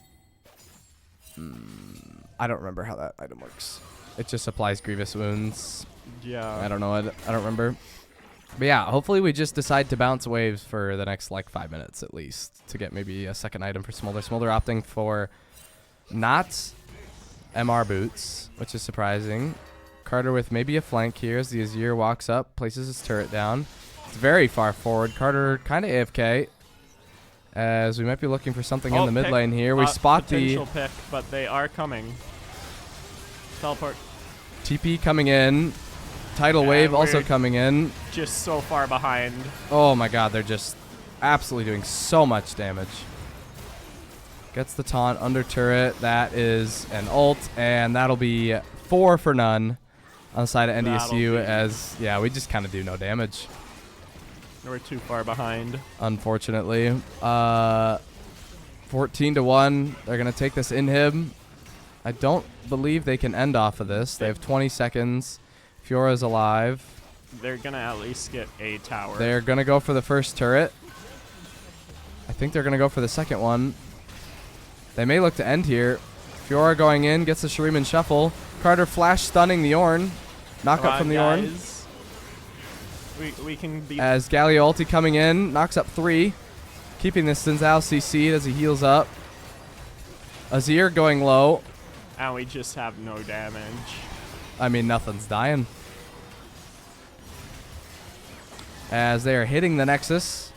I don't remember how that item works. It just applies grievous wounds. Yeah. I don't know. I don't remember. But yeah, hopefully we just decide to bounce waves for the next like 5 minutes at least to get maybe a second item for Smolder. Smolder opting for not MR boots, which is surprising. Carter with maybe a flank here as the Azir walks up, places his turret down. It's very far forward. Carter kind of AFK as we might be looking for something in the mid lane here. We spot the potential pick, but they are coming. Teleport. TP coming in. Tidal wave also coming in. Just so far behind. Oh my god, they're just absolutely doing so much damage. Gets the taunt under turret. That is an ult, and that'll be 4 for none on the side of NDSU as, yeah, we just kind of do no damage. We're too far behind. Unfortunately. 14-1. They're going to take this inhib. I don't believe they can end off of this. They have 20 seconds. Fiora's alive. They're going to at least get a tower. They're going to go for the first turret. I think they're going to go for the second one. They may look to end here. Fiora going in, gets the Shuriman shuffle. Carter flash stunning the Ornn. Knockup from the Ornn. We can be... As Galio ulti coming in, knocks up 3. Keeping this Sinzao CC'd as he heals up. Azir going low. And we just have no damage. I mean, nothing's dying. As they are hitting the Nexus,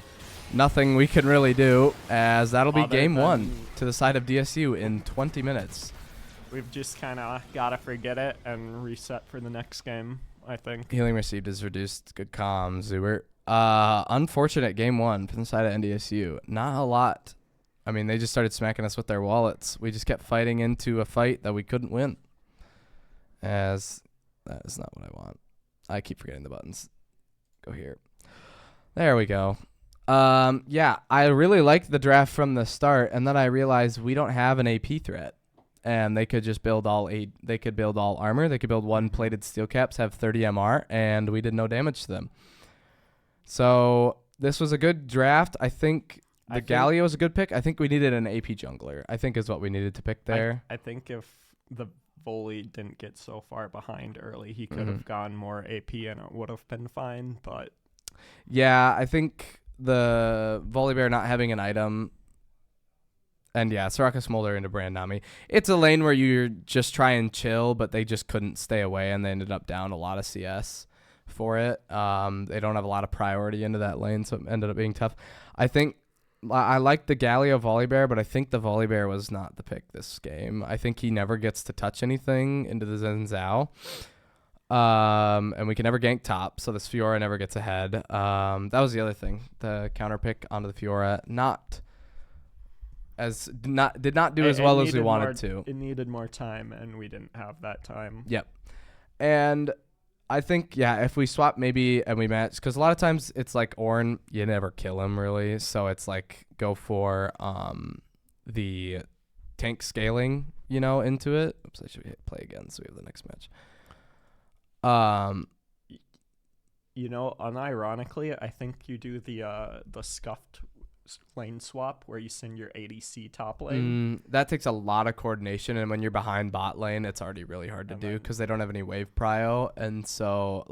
nothing we can really do, as that'll be game one to the side of DSU in 20 minutes. We've just kind of got to forget it and reset for the next game, I think. Healing received is reduced. Good comms, Zuber. Unfortunate game one from the side of NDSU. Not a lot. I mean, they just started smacking us with their wallets. We just kept fighting into a fight that we couldn't win. As that is not what I want. I keep forgetting the buttons. Go here. There we go. Yeah, I really liked the draft from the start, and then I realized we don't have an AP threat. And they could just build they could build all armor. They could build one plated steel caps, have 30 MR, and we did no damage to them. So this was a good draft. I think Galio was a good pick. I think we needed an AP jungler, I think is what we needed to pick there. I think if the Volley didn't get so far behind early, he could have gone more AP and it would have been fine. But yeah, I think the Volibear not having an item. And yeah, Soraka Smolder into Brand Nami. It's a lane where you just try and chill, but they just couldn't stay away, and they ended up down a lot of CS for it. They don't have a lot of priority into that lane, so it ended up being tough. I think I like the Galio Volibear, but I think the Volibear was not the pick this game. I think he never gets to touch anything into the Zen Zhao. And we can never gank top, so this Fiora never gets ahead. That was the other thing. The counter pick onto the Fiora did not do as well as we wanted to. It needed more time, and we didn't have that time. Yep. And I think, yeah, if we swap maybe and we match, because a lot of times it's like Ornn, you never kill him really. So it's like go for the tank scaling, into it. Oops, I should hit play again so we have the next match. Unironically, I think you do the scuffed lane swap where you send your ADC top lane. That takes a lot of coordination, and when you're behind bot lane, it's already really hard to do because they don't have any wave prio. And so,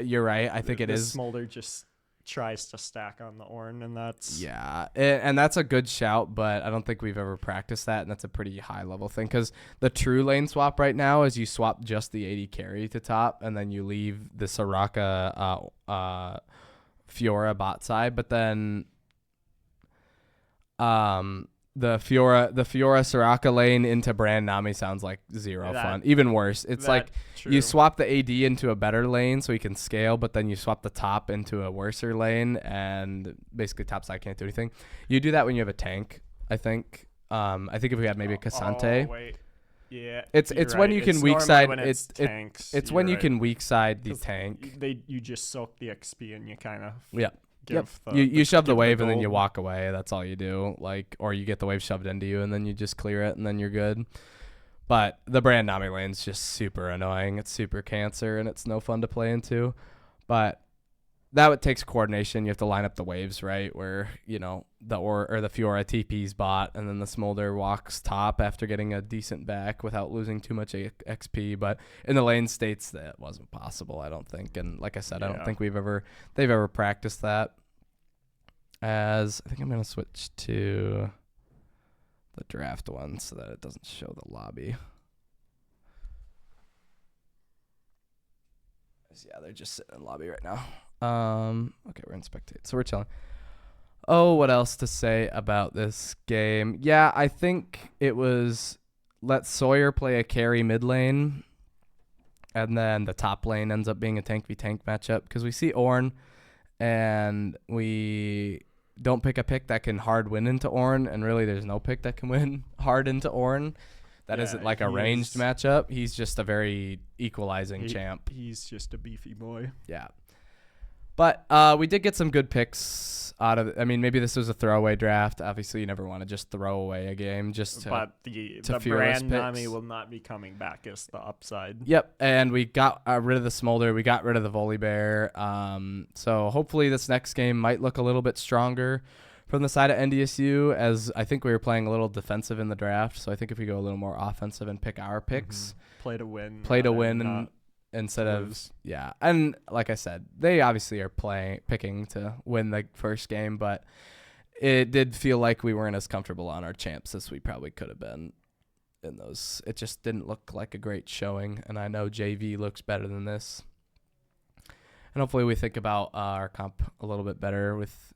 you're right. I think it is. Smolder just tries to stack on the Ornn, and that's and that's a good shout, but I don't think we've ever practiced that, and that's a pretty high level thing because the true lane swap right now is you swap just the AD carry to top, and then you leave the Soraka Fiora bot side, but then the Fiora Soraka lane into Brand Nami sounds like zero fun. Even worse. It's like true. You swap the AD into a better lane so he can scale, but then you swap the top into a worser lane, and basically top side can't do anything. You do that when you have a tank, I think. I think if we had maybe a Cassante. Oh, wait. Yeah. It's when you can weak side tanks. It's when you can weak side the tank. You just soak the XP and you kind of you shove the wave and then you walk away. That's all you do. Or you get the wave shoved into you and then you just clear it and then you're good. But the Brand Nami lane's just super annoying. It's super cancer and it's no fun to play into. But that takes coordination. You have to line up the waves right where the Fiora TP's bot and then the Smolder walks top after getting a decent back without losing too much XP. But in the lane states that wasn't possible, I don't think. And like I said, I don't think they've ever practiced that. As I think I'm gonna switch to the draft one so that it doesn't show the lobby. Yeah, they're just sitting in the lobby right now. Okay, we're in spectate, so we're chilling. Oh, what else to say about this game? Yeah, I think it was let Sawyer play a carry mid lane, and then the top lane ends up being a tank v tank matchup because we see Ornn, and we don't pick a pick that can hard win into Ornn, and really there's no pick that can win hard into Ornn. That isn't like a ranged matchup. He's just a very equalizing champ. He's just a beefy boy. Yeah. But we did get some good picks out of it. I mean, maybe this was a throwaway draft. Obviously, you never want to just throw away a game But the Brand Nami will not be coming back as the upside. Yep, and we got rid of the Smolder. We got rid of the Volibear. So hopefully this next game might look a little bit stronger from the side of NDSU, as I think we were playing a little defensive in the draft. So I think if we go a little more offensive and pick our picks. Play to win. And instead of and like I said, they obviously are picking to win the first game, but it did feel like we weren't as comfortable on our champs as we probably could have been. in those. It just didn't look like a great showing, and I know JV looks better than this. And hopefully we think about our comp a little bit better with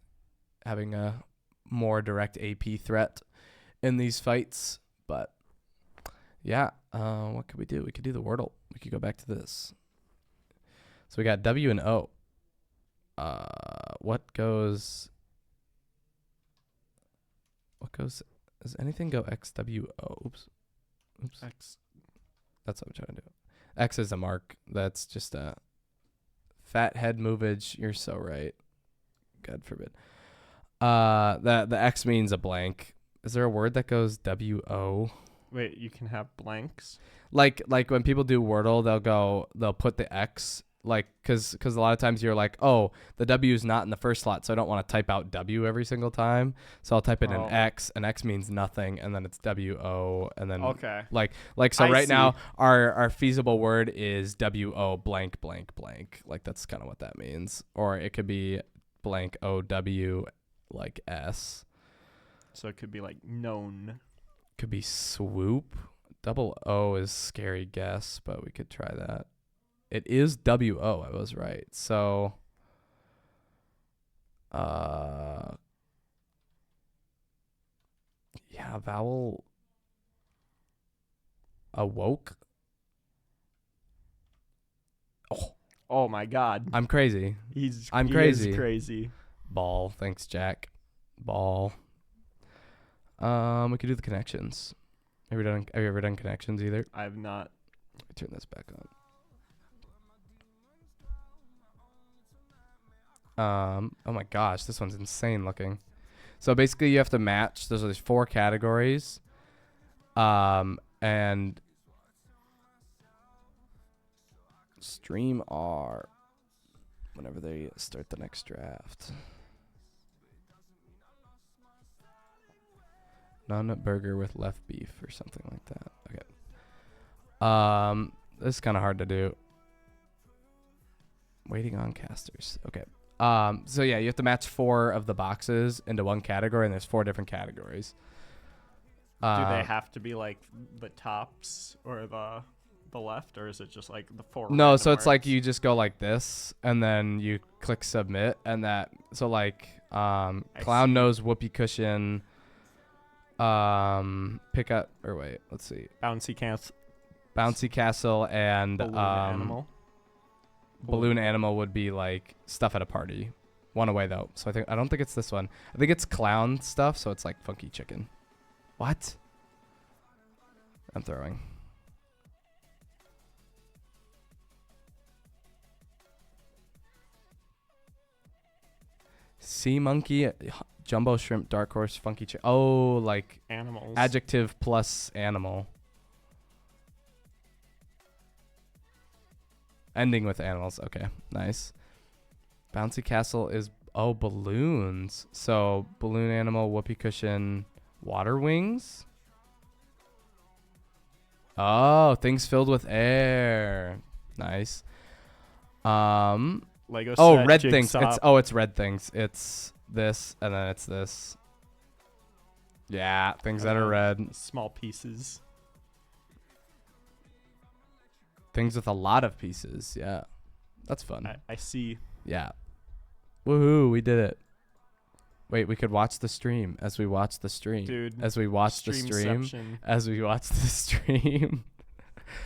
having a more direct AP threat in these fights. But yeah, what could we do? We could do the Wordle. We could go back to this. So we got W and O. What goes? Does anything go X, W, O? Oops. X. That's what I'm trying to do. X is a mark. That's just a fat head movage. You're so right. God forbid. The X means a blank. Is there a word that goes W, O? Wait, you can have blanks? Like when people do Wordle, they'll put the X, like, cause a lot of times you're like, oh, the W is not in the first slot, so I don't want to type out W every single time, so I'll type in an X, and X means nothing, and then it's WO, and then like so right now our feasible word is WO blank blank blank, like that's kind of what that means, or it could be blank OW like S. So it could be like known. Could be swoop. Double O is scary guess, but we could try that. It is WO. I was right. So, yeah, vowel. Awoke. Oh my God. I'm crazy. I'm he crazy. Is crazy. Ball. Thanks, Jack. Ball. We could do the connections. Have you ever done connections either? I have not. Let me turn this back on. Oh my gosh, this one's insane looking. So basically you have to match. There's 4 categories. And stream R whenever they start the next draft. Nut burger with left beef or something like that. Okay. This is kind of hard to do. Waiting on casters. Okay. So yeah, you have to match 4 of the boxes into one category, and there's 4 different categories. Do they have to be like the tops or the left, or is it just like the 4? No, so it's like you just go like this, and then you click submit, and that. So like, clown nose, whoopee cushion. Pick up, or wait, let's see. Bouncy castle and balloon animal. Balloon animal would be like stuff at a party. One away though. So I don't think it's this one. I think it's clown stuff, so it's like funky chicken. What? I'm throwing. Sea monkey, jumbo shrimp, dark horse, funky chicken. Oh, like animals. Adjective plus animal. Ending with animals. Okay, nice. Bouncy castle is balloons. So balloon animal, whoopee cushion, water wings. Oh, things filled with air. Nice. Lego set, red things. It's red things. It's this, and then it's this. Yeah, things that are red. Small pieces. Things with a lot of pieces. Yeah, that's fun. I see. Yeah. Woohoo! We did it. Wait, we could watch the stream as we watch the stream. Dude. As we watch the stream. As we watch the stream.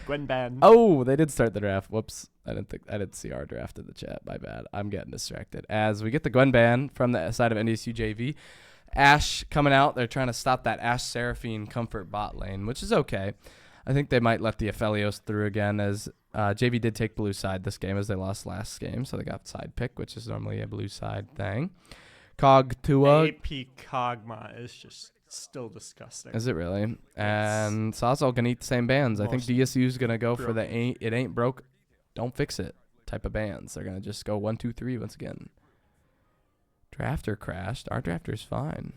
Gwen ban. Oh, they did start the draft. Whoops. I didn't see our draft in the chat. My bad. I'm getting distracted. As we get the Gwen ban from the side of NDSU JV. Ash coming out. They're trying to stop that Ash Seraphine comfort bot lane, which is okay. I think they might let the Aphelios through again, as JV did take blue side this game as they lost last game, so they got side pick, which is normally a blue side thing. Cog Tua. AP Kog'Maw is just still disgusting. Is it really? And Sazzo gonna eat the same bands. I think DSU is gonna go for the it ain't broke, don't fix it type of bands. They're gonna just go 1, 2, 3 once again. Drafter crashed. Our drafter's fine.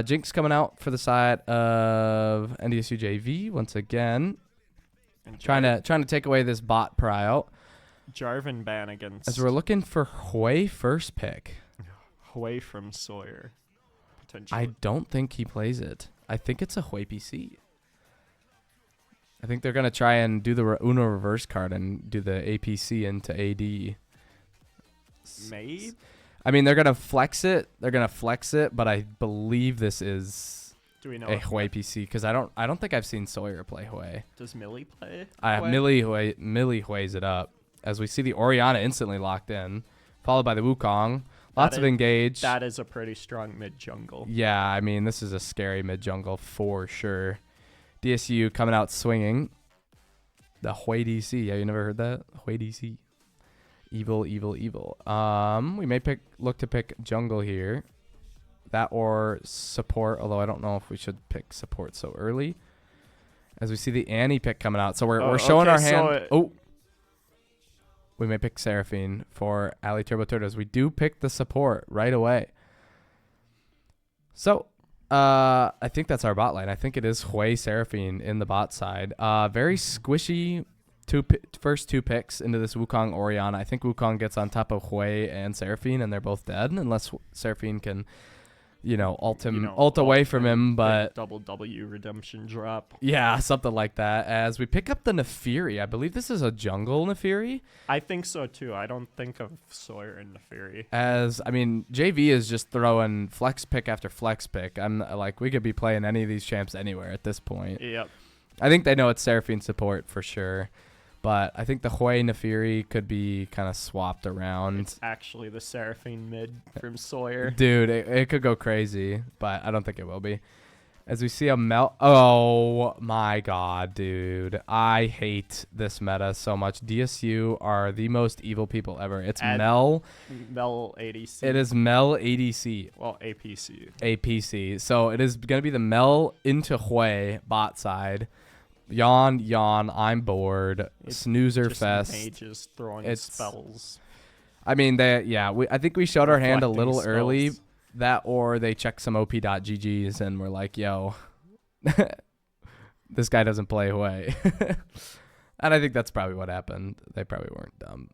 Jinx coming out for the side of NDSU JV once again. And trying to take away this bot pry-out. Jarvan ban against As we're looking for Hui first pick. Hui from Sawyer, potentially. I don't think he plays it. I think it's a Hui PC. I think they're going to try and do the Uno reverse card and do the APC into AD. Maybe? I mean, they're going to flex it. But I believe this is a Hui PC because I don't think I've seen Sawyer play Hui. Does Millie play? Millie Hui's it up. As we see the Orianna instantly locked in, followed by the Wukong. Lots of engage. That is a pretty strong mid jungle. Yeah, I mean, this is a scary mid jungle for sure. DSU coming out swinging. The Hui DC. Yeah, you never heard that? Hui DC. Evil, evil, evil. We may look to pick jungle here. That or support, although I don't know if we should pick support so early. As we see the Annie pick coming out. So we're showing our hand. We may pick Seraphine for Ali Turbo Turtles. We do pick the support right away. So, I think that's our bot line. I think it is Hui Seraphine in the bot side. Very squishy first two picks into this Wukong Orianna. I think Wukong gets on top of Hui and Seraphine, and they're both dead, unless Seraphine can, ult away from him. But double W redemption drop. Yeah, something like that. As we pick up the Nefiri. I believe this is a jungle Nefiri. I think so, too. I don't think of Sawyer and Nefiri. JV is just throwing flex pick after flex pick. I'm like, we could be playing any of these champs anywhere at this point. Yep. I think they know it's Seraphine support for sure. But I think the Hui Nefiri could be kind of swapped around. It's actually the Seraphine mid from Sawyer. Dude, it could go crazy, but I don't think it will be. As we see a Mel. Oh, my God, dude. I hate this meta so much. DSU are the most evil people ever. It's Mel. Mel ADC. It is Mel ADC. Well, APC. APC. So it is going to be the Mel into Hui bot side. Yawn, I'm bored. Snoozer just fest. Mages throwing spells. I mean, I think we showed our hand a little spells. early. That or they check some op.ggs and we're like, yo, this guy doesn't play Hui. And I think that's probably what happened. They probably weren't dumb.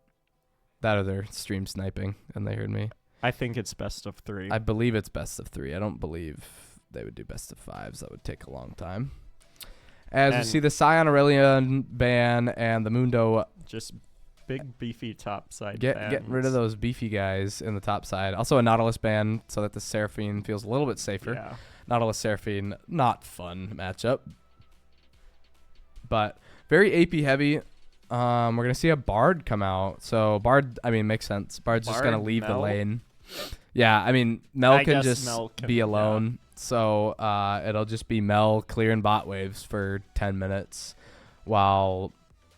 That or they're stream sniping and they heard me. I think it's best of 3. I believe it's best of 3. I don't believe they would do best of 5s. That would take a long time. As we see the Scion Aurelion ban and the Mundo. Just big, beefy top side Get rid of those beefy guys in the top side. Also a Nautilus ban so that the Seraphine feels a little bit safer. Yeah. Nautilus Seraphine, not fun matchup. But very AP heavy. We're going to see a Bard come out. So Bard, makes sense. Bard's just going to leave the lane. Yeah, Mel can just be alone. Yeah. So it'll just be Mel clearing bot waves for 10 minutes while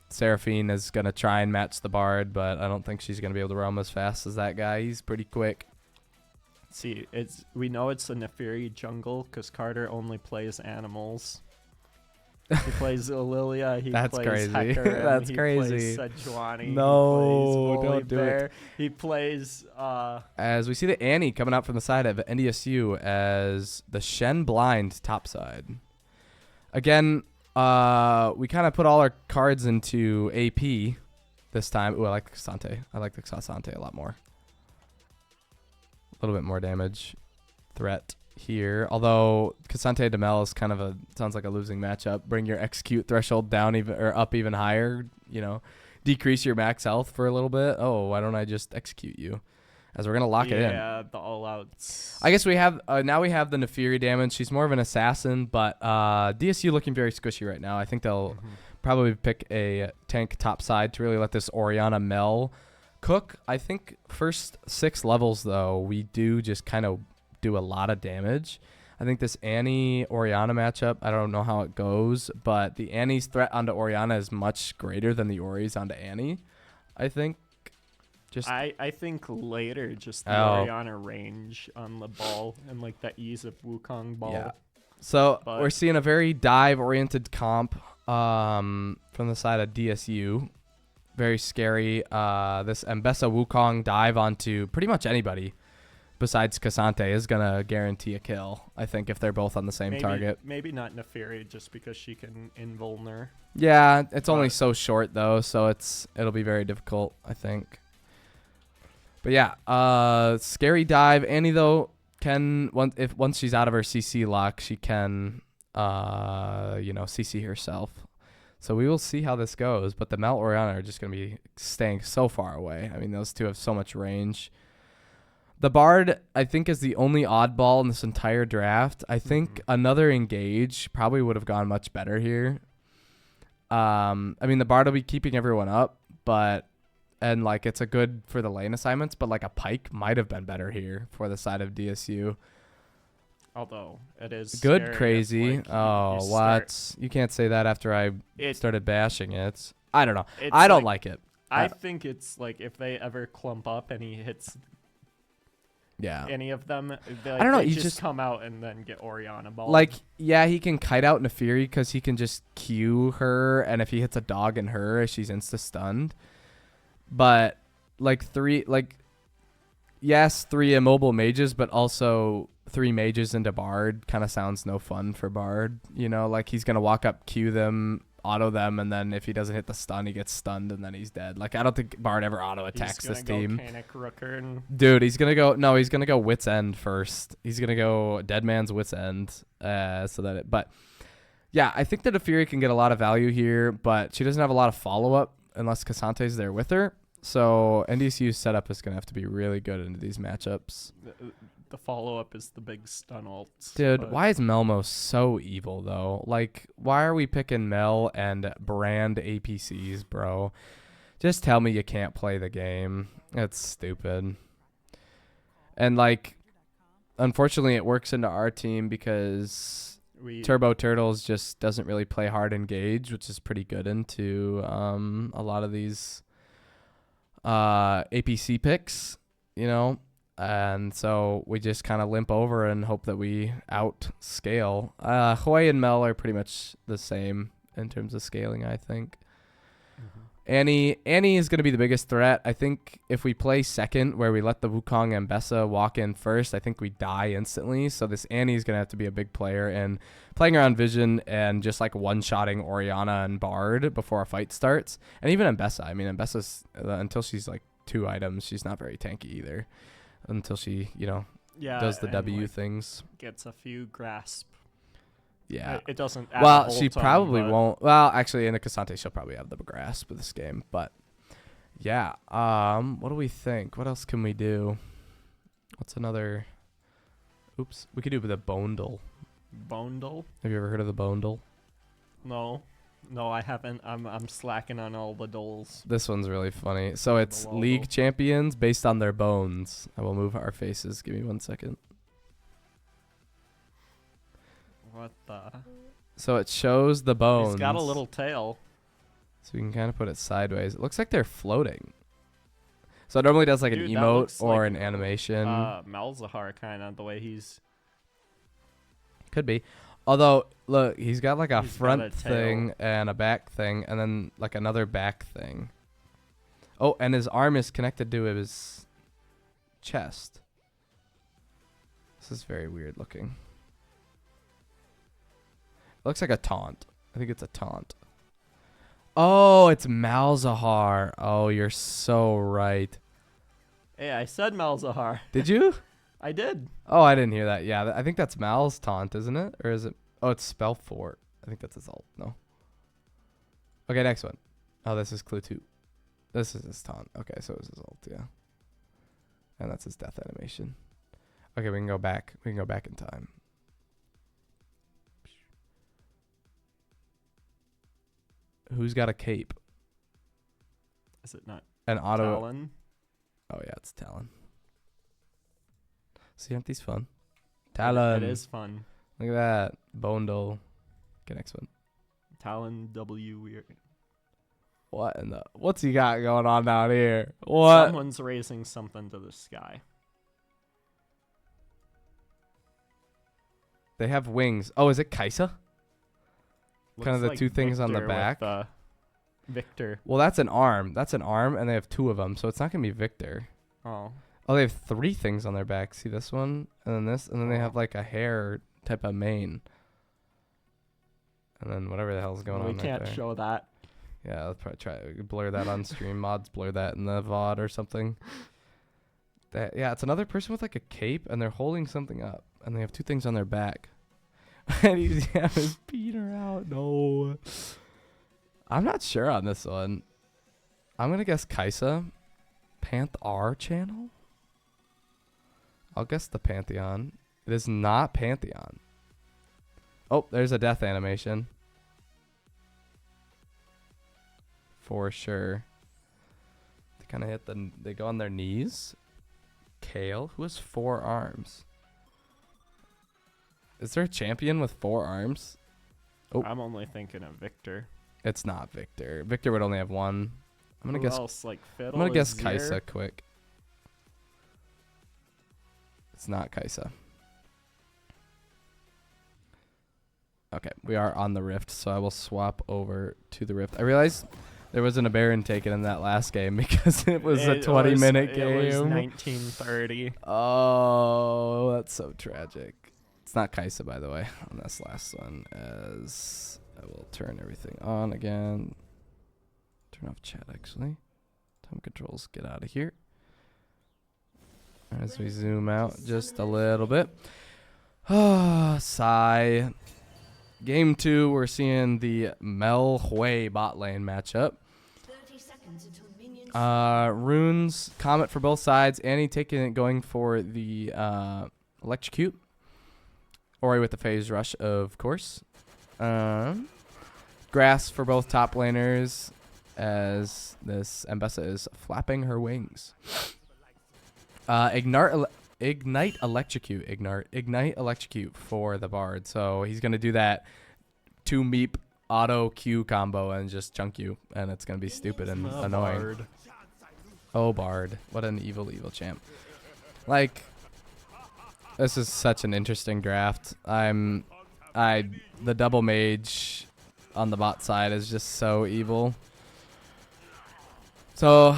Seraphine is going to try and match the Bard, but I don't think she's going to be able to roam as fast as that guy. He's pretty quick. See, we know it's a Nefiri jungle because Carter only plays animals. He plays Lilia. He That's plays crazy. Hecarim, That's he crazy. Plays Sejuani. No, he plays don't do Bear. it. He plays. As we see the Annie coming out from the side of NDSU as the Shen blind topside. Again, we kind of put all our cards into AP this time. Ooh, I like Xante. I like the Xante a lot more. A little bit more damage threat here, although Cassante Demel is kind of sounds like a losing matchup. Bring your execute threshold down up even higher, decrease your max health for a little bit. Oh, why don't I just execute you? As we're gonna lock it in. Yeah, the all outs. I guess we have now we have the Nefiri damage. She's more of an assassin, but DSU looking very squishy right now. I think they'll probably pick a tank top side to really let this Orianna Mel cook. I think first 6 levels though, we do just kind of do a lot of damage. I think this Annie Orianna matchup, I don't know how it goes, but the Annie's threat onto Orianna is much greater than the Ori's onto Annie. I think. I think later just the Orianna range on the ball and like the ease of Wukong ball. Yeah. So we're seeing a very dive oriented comp from the side of DSU. Very scary. This Mbessa Wukong dive onto pretty much anybody. besides Cassante is going to guarantee a kill, I think, if they're both on the same target. Maybe not Neferi just because she can invulner. Yeah, it's only so short, though, so it'll be very difficult, I think. But yeah, scary dive. Annie, though, once she's out of her CC lock, she can, CC herself. So we will see how this goes. But the Mel Oriana are just going to be staying so far away. I mean, those two have so much range. The Bard, I think, is the only oddball in this entire draft. I think another Engage probably would have gone much better here. I mean, the Bard will be keeping everyone up, and like it's a good for the lane assignments, but like a Pike might have been better here for the side of DSU. Although it is good, crazy. What? You can't say that after I started bashing it. I don't know. I don't like it. I think it's like if they ever clump up and he hits any of them, I don't know. They You just come out and then get Oriana ball. Like, yeah, he can kite out Neferi because he can just Q her, and if he hits a dog in her, she's insta stunned. But yes, 3 immobile mages, but also 3 mages into Bard kind of sounds no fun for Bard. You know, like he's gonna walk up, Q them, auto them, and then if he doesn't hit the stun, he gets stunned, and then he's dead. Like, I don't think Bard ever auto attacks this team. Dude, he's gonna go Wit's End first. He's gonna go Dead Man's Wit's End. But yeah, I think that Neferi can get a lot of value here, but she doesn't have a lot of follow up unless Cassante's there with her. So NDSU's setup is gonna have to be really good into these matchups. The follow-up is the big stun ults. Dude, why is Melmo so evil, though? Like, why are we picking Mel and brand APCs, bro? Just tell me you can't play the game. It's stupid. And, like, unfortunately, it works into our team because Turbo Turtles just doesn't really play hard engage, which is pretty good into a lot of these APC picks, you know? And so we just kind of limp over and hope that we outscale. Hoy and Mel are pretty much the same in terms of scaling, I think. Annie is going to be the biggest threat. I think if we play second, where we let the Wukong and Bessa walk in first, I think we die instantly. So this Annie is going to have to be a big player. And playing around Vision and just like one-shotting Oriana and Bard before a fight starts. And even Mbessa. I mean, Mbessa's, until she's like 2 items, she's not very tanky either. Until she, does the W things. Gets a few grasp. Yeah. It doesn't. Well, she probably won't. Well, actually, in the Cassante, she'll probably have the grasp of this game. But, yeah. What do we think? What else can we do? What's another? Oops. We could do the Bondle. Bondle? Have you ever heard of the Bondle? No, I haven't. I'm slacking on all the doles. This one's really funny. So it's league champions based on their bones. I will move our faces. Give me 1 second. What the? So it shows the bones. He's got a little tail. So we can kind of put it sideways. It looks like they're floating. So it normally does like an emote or an animation. Malzahar kind of the way he's. Could be. Although, look, he's got like a front thing and a back thing and then like another back thing. Oh, and his arm is connected to his chest. This is very weird looking. It looks like a taunt. I think it's a taunt. Oh, it's Malzahar. Oh, you're so right. Hey, I said Malzahar. Did you? I did. Oh, I didn't hear that. Yeah, I think that's Mal's taunt, isn't it? Or is it? Oh, it's Spellfort. I think that's his ult. No. Okay, next one. Oh, this is Clue 2. This is his taunt. Okay, so it was his ult, yeah. And that's his death animation. Okay, we can go back. We can go back in time. Who's got a cape? Is it not an auto? Talon? Oh, yeah, it's Talon. See, aren't these fun? Talon. It is fun. Look at that. Bondle. Okay, next one. Talon W weird. What in the? What's he got going on down here? What? Someone's raising something to the sky. They have wings. Oh, is it Kaisa? Kind of the like 2 things Victor on the back. With, Victor. Well, that's an arm. That's an arm, and they have 2 of them, so it's not gonna be Victor. Oh. Oh, they have 3 things on their back. See this one, and then this, and then they have like a hair type of mane, and then whatever the hell's going on. We can't show that. Yeah, let's probably try to blur that on stream. Mods blur that in the VOD or something. Yeah, it's another person with like a cape, and they're holding something up, and they have 2 things on their back. And he's got his Peter out. No, I'm not sure on this one. I'm gonna guess Kaisa. Panth-R channel? I'll guess the Pantheon. It is not Pantheon. Oh, there's a death animation. For sure. They kind of hit they go on their knees. Kale, who has 4 arms? Is there a champion with 4 arms? Oh, I'm only thinking of Victor. it's not Victor. Victor would only have 1. I'm gonna Who guess. else? Like Fiddle. I'm gonna guess Azir? Kaisa quick. It's not Kaisa. Okay, we are on the Rift, so I will swap over to the Rift. I realized there wasn't a Baron taken in that last game because it was a 20-minute game. It was 1930. Oh, that's so tragic. It's not Kaisa, by the way, on this last one, as I will turn everything on again. Turn off chat, actually. Time controls, get out of here. As we zoom out just a little bit. Sigh. Game 2, we're seeing the Mel Hui bot lane matchup. 30 seconds until minions. Runes, Comet for both sides. Annie taking it, going for the Electrocute. Ori with the Phase Rush, of course. Grass for both top laners, as this Mbessa is flapping her wings. Ignite Electrocute. Ignite Electrocute for the Bard. So he's going to do that 2 meep auto Q combo and just chunk you. And it's going to be stupid and annoying. Bard. Oh, Bard. What an evil, evil champ. Like, this is such an interesting draft. The double mage on the bot side is just so evil. So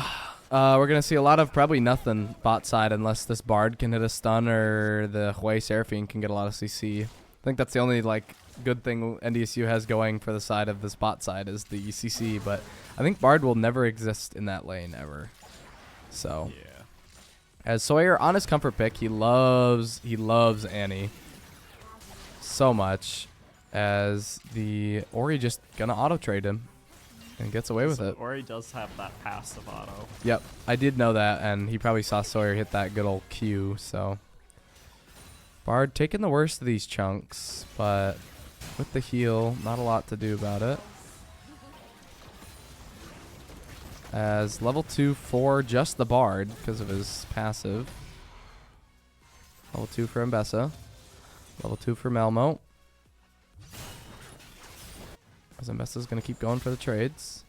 we're going to see a lot of probably nothing bot side unless this Bard can hit a stun or the Hui Seraphine can get a lot of CC. I think that's the only like good thing NDSU has going for the side of this bot side is the CC, but I think Bard will never exist in that lane ever. So Yeah. as Sawyer on his comfort pick, he loves Annie so much, as the Ori just gonna auto trade him and gets away with it. Ori does have that passive auto. Yep, I did know that, and he probably saw Sawyer hit that good old Q. So Bard taking the worst of these chunks, but with the heal, not a lot to do about it. As level 2 for just the Bard because of his passive. Level 2 for Mbessa. Level 2 for Melmo. As Mbessa's going to keep going for the trades.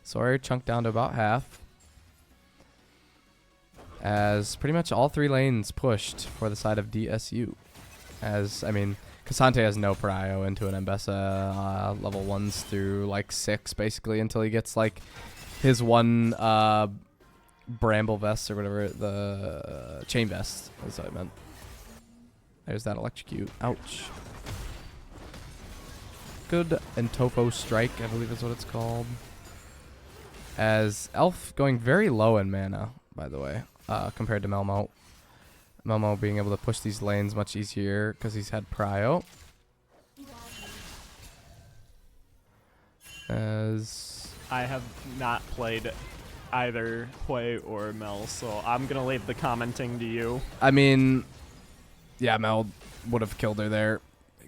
Sawyer chunked down to about half. As pretty much all 3 lanes pushed for the side of DSU. As, I mean, Cassante has no prio into an Mbessa level 1s through like 6 basically until he gets like his one bramble vest or whatever, the chain vest is what I meant. There's that electrocute. Ouch. Good Entofo strike, I believe is what it's called. As Elf going very low in mana, by the way, compared to Melmo. Melmo being able to push these lanes much easier because he's had prio. As I have not played either Hui or Mel, so I'm gonna leave the commenting to you. I mean, yeah, Mel would have killed her there.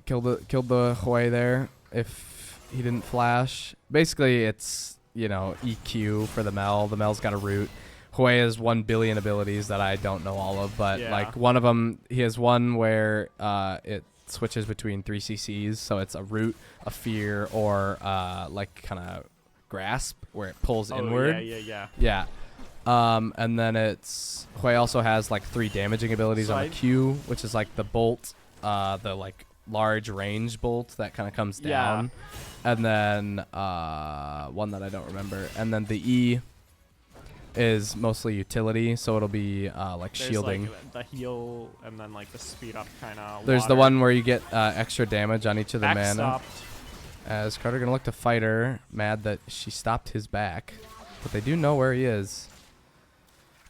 Killed the Hui there if he didn't flash. Basically, it's, you know, EQ for the Mel. The Mel's got a root. Hui has 1 billion abilities that I don't know all of, but Yeah. like one of them, he has one where it switches between 3 CCs, so it's a root, a fear, or like kind of grasp where it pulls inward. Yeah. And then it's Hui also has like 3 damaging abilities So on the Q, which is like the bolt, the like large range bolt that kind of comes down, and then one that I don't remember, and then the E is mostly utility, so it'll be like There's shielding. like the heal and then like the speed up kind of. There's the one where you get extra damage on each of the Back mana. stopped. As Carter gonna look to fight her, mad that she stopped his back, but they do know where he is.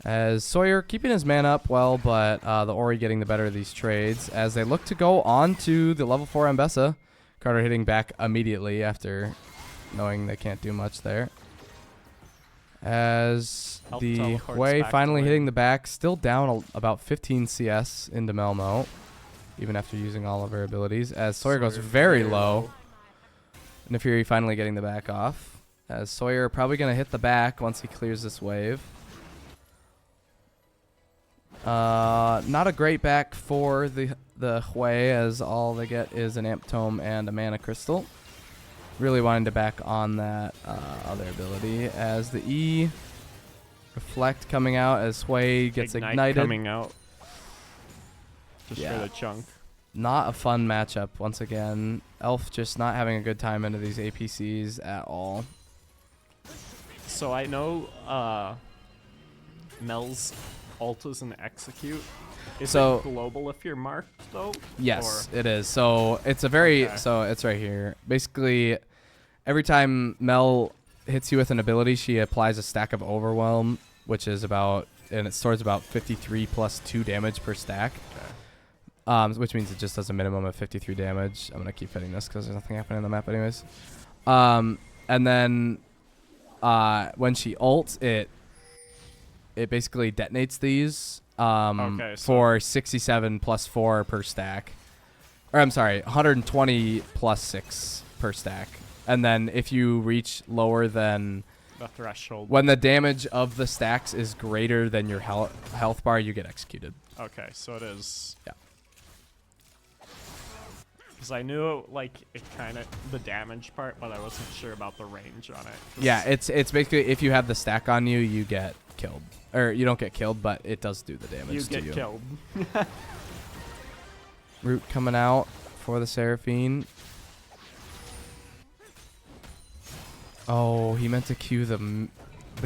As Sawyer keeping his man up well, but the Ori getting the better of these trades as they look to go on to the level 4 Ambessa. Carter hitting back immediately after knowing they can't do much there. As Help the teleports Hui back finally to hitting lane. the back, still down about 15 CS into Melmo, even after using all of her abilities. As Sawyer goes very low. Nefiri finally getting the back off. As Sawyer probably going to hit the back once he clears this wave. Not a great back for the Hui, as all they get is an Amp Tome and a Mana Crystal. Really wanting to back on that other ability. As the E Reflect coming out as Hui gets ignited. Coming out. Just for the chunk. Not a fun matchup once again. Elf just not having a good time into these APCs at all. So I know Mel's ult is an execute. Is it global if you're marked though? Yes, it is. So it's a very so it's right here. Basically, every time Mel hits you with an ability, she applies a stack of Overwhelm, which is about, and it stores about 53 plus 2 damage per stack. Which means it just does a minimum of 53 damage. I'm gonna keep hitting this because there's nothing happening on the map anyways. And then when she ults, it basically detonates these for 67 plus 4 per stack. Or I'm sorry, 120 plus 6 per stack. And then if you reach lower than the threshold, when the damage of the stacks is greater than your health bar, you get executed. Okay, so it is. Yeah. Because I knew like it kind of the damage part, but I wasn't sure about the range on it. Yeah, it's basically if you have the stack on you, you get killed, or you don't get killed, but it does do the damage to you. You get killed. Root coming out for the Seraphine. Oh, he meant to cue the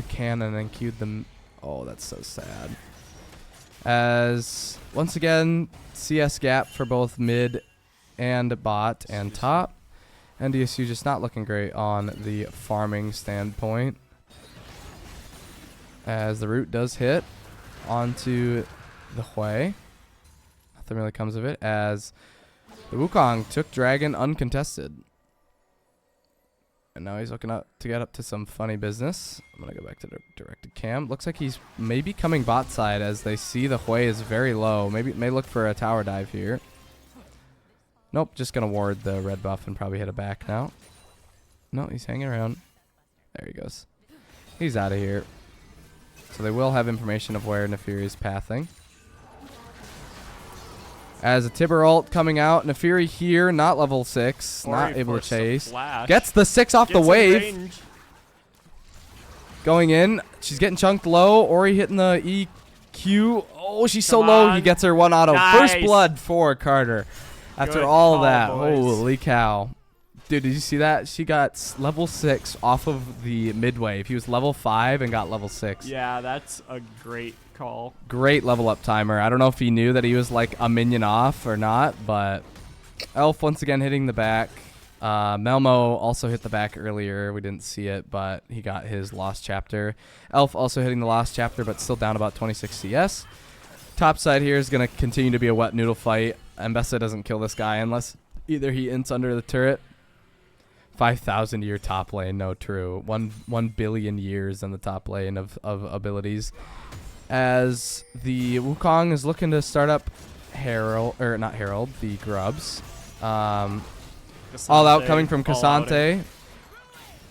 cannon and queued them. Oh, that's so sad. As once again, CS gap for both mid and bot and top. NDSU just not looking great on the farming standpoint. As the root does hit onto the Hui. Nothing really comes of it as the Wukong took Dragon uncontested. And now he's looking up to get up to some funny business. I'm going to go back to the directed cam. Looks like he's maybe coming bot side as they see the Hui is very low. Maybe may look for a tower dive here. Nope, just going to ward the red buff and probably hit a back now. No, he's hanging around. There he goes. He's out of here. So they will have information of where Nefiri is pathing. As a Tibber ult coming out, Nefiri here, not level 6, not able to chase. Gets the 6 off the wave. Going in, she's getting chunked low. Ori hitting the EQ. Oh, she's so low, he gets her 1 auto. Nice. First blood for Carter. After Good all call, that, boys. holy cow. Dude, did you see that? She got level 6 off of the mid wave. He was level 5 and got level 6. Yeah, that's a great call. Great level up timer. I don't know if he knew that he was like a minion off or not, but Elf once again hitting the back. Melmo also hit the back earlier. We didn't see it, but he got his Lost Chapter. Elf also hitting the Lost Chapter, but still down about 26 CS. Top side here is going to continue to be a wet noodle fight. Ambessa doesn't kill this guy unless either he ints under the turret. 5,000 year top lane, no true. 1 billion years in the top lane of abilities. As the Wukong is looking to start up Herald, or not Herald, the Grubs. All out coming from Cassante.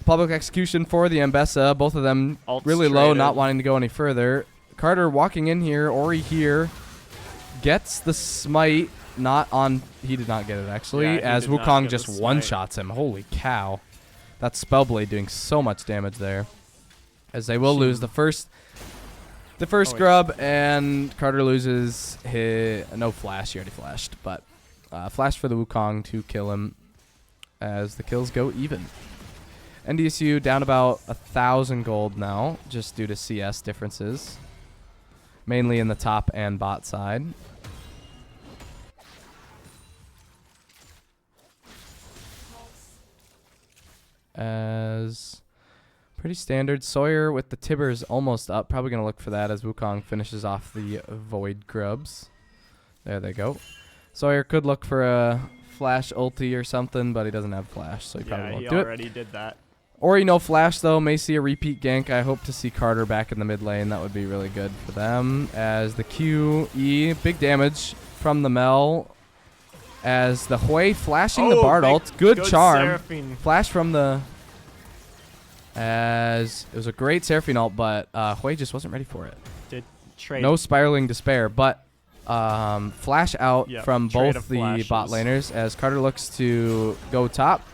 Public execution for the Ambessa. Both of them Ult's really low, traded. not wanting to go any further. Carter walking in here, Ori here. Gets the smite. Not on. He did not get it actually. Yeah, he as did not Wukong get the just smite. one-shots him. Holy cow. That Spellblade doing so much damage there. As they will lose the first grub, and Carter loses his no flash. He already flashed, but flash for the Wukong to kill him. As the kills go even. NDSU down about 1,000 gold now, just due to CS differences, mainly in the top and bot side. As pretty standard. Sawyer with the Tibbers almost up. Probably going to look for that as Wukong finishes off the Void Grubs. There they go. Sawyer could look for a flash ulti or something, but he doesn't have flash, so he probably won't do it. Yeah, he already did that. Or, you know, flash, though. May see a repeat gank. I hope to see Carter back in the mid lane. That would be really good for them. As the QE, big damage from the Mel. As the Hui flashing the Bard ult. Good charm. Seraphine. Flash from the... As it was a great Seraphine ult, but Hui just wasn't ready for it. Did trade. No Spiraling Despair, but flash out from both the bot laners as Carter looks to go top.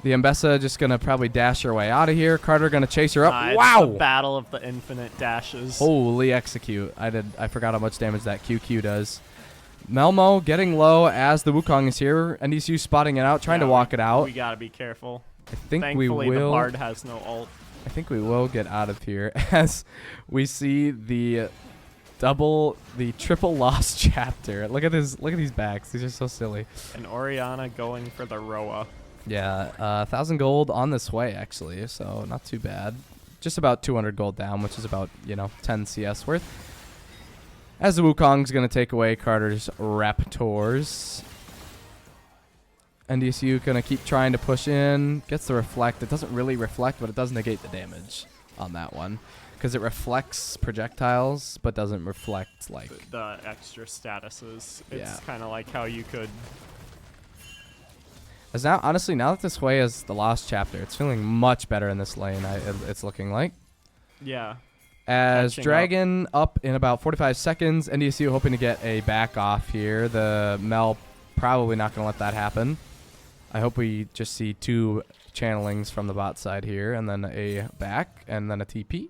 The Mbessa just going to probably dash her way out of here. Carter going to chase her up. Wow! It's the battle of the infinite dashes. Holy execute. I forgot how much damage that QQ does. Melmo getting low as the Wukong is here. NDSU spotting it out, trying to walk it out. We got to be careful. I think Thankfully, we will. the Bard has no ult. I think we will get out of here as we see the triple loss chapter. Look at this. Look at these backs. These are so silly. And Oriana going for the Roa. Yeah, 1,000 gold on this way actually, so not too bad. Just about 200 gold down, which is about 10 CS worth. As the Wukong's gonna take away Carter's Raptors. NDSU gonna keep trying to push in. Gets the reflect. It doesn't really reflect, but it does negate the damage on that one. Because it reflects projectiles, but doesn't reflect like the extra statuses. It's kind of like how you could. As now, honestly, now that this way is the lost chapter, it's feeling much better in this lane. It's looking like. Yeah. As Dragon up in about 45 seconds, NDSU hoping to get a back off here. The Mel probably not going to let that happen. I hope we just see 2 channelings from the bot side here, and then a back, and then a TP.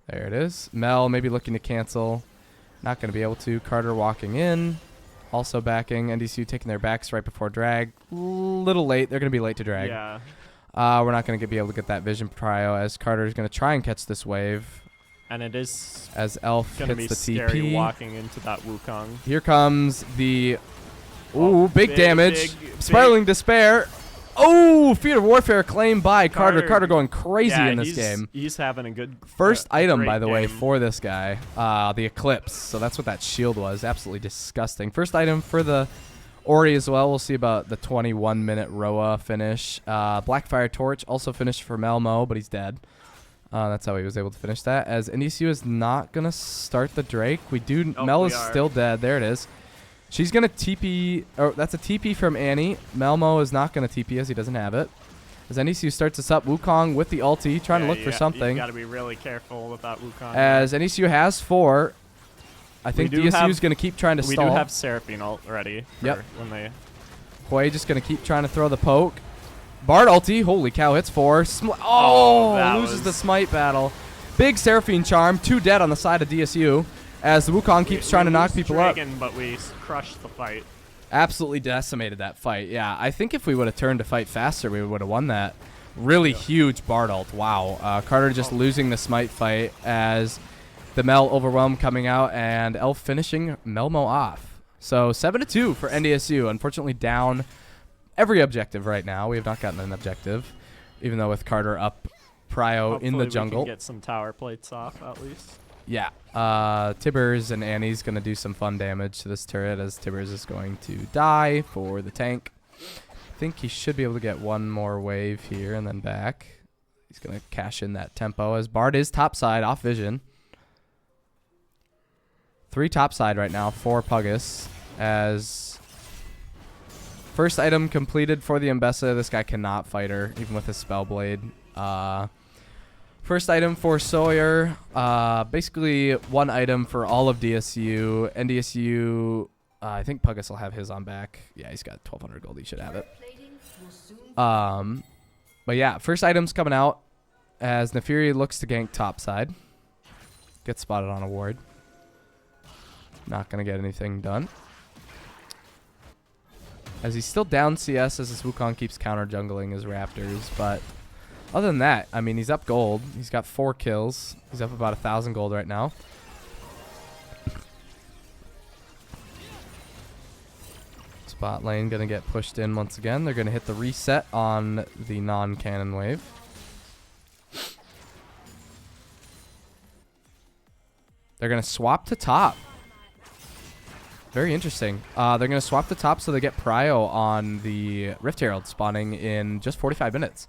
There it is. Mel maybe looking to cancel. Not going to be able to. Carter walking in. Also backing. NDSU taking their backs right before drag. Little late. They're going to be late to drag. Yeah. We're not going to be able to get that vision prio as Carter is going to try and catch this wave. And it is as Elf gonna hits be the scary TP. Walking into that Wukong. Here comes the big damage. Spiraling Despair. Oh, Fear of Warfare claimed by Carter. Carter going crazy in this game. He's having a good first item, by the way, for this guy. The Eclipse. So that's what that shield was. Absolutely disgusting. First item for the Ori as well. We'll see about the 21-minute Roa finish. Blackfire Torch also finished for Melmo, but he's dead. That's how he was able to finish that. As NDSU is not going to start the Drake. Mel is still dead. There it is. She's going to TP. Oh, that's a TP from Annie. Melmo is not going to TP as he doesn't have it. As NDSU starts us up, Wukong with the ulti, trying to look for something. You got to be really careful with that Wukong. As NDSU has 4. I think DSU is going to keep trying to stall. We do have Seraphine ult ready. Yep. When they. Hui just going to keep trying to throw the poke. Bard ulti. Holy cow, hits 4. Loses the smite battle. Big Seraphine charm. 2 dead on the side of DSU. As the Wukong keeps trying to knock people up. But we crushed the fight. Absolutely decimated that fight. Yeah, I think if we would have turned to fight faster, we would have won that. Really huge Bard ult. Wow. Carter just losing the smite fight as the Mel overwhelm coming out and Elf finishing Melmo off. So 7-2 for NDSU. Unfortunately down every objective right now. We have not gotten an objective, even though with Carter up prio in the jungle. We can get some tower plates off at least. Yeah. Tibbers and Annie's going to do some fun damage to this turret as Tibbers is going to die for the tank. I think he should be able to get one more wave here and then back. He's going to cash in that tempo as Bard is topside off vision. 3 topside right now, 4 Puggus. As first item completed for the Mbessa. This guy cannot fight her, even with his Spellblade. First item for Sawyer. Basically 1 item for all of DSU. NDSU, I think Puggus will have his on back. Yeah, he's got 1,200 gold. He should have it. But yeah, first item's coming out as Nefiri looks to gank topside. Gets spotted on a ward. Not going to get anything done. As he's still down CS as this Wukong keeps counter jungling his Raptors, but Other than that, I mean, he's up gold. He's got 4 kills. He's up about 1,000 gold right now. Bot lane going to get pushed in once again. They're going to hit the reset on the non-cannon wave. They're going to swap to top. Very interesting. They're going to swap to top so they get prio on the Rift Herald spawning in just 45 minutes.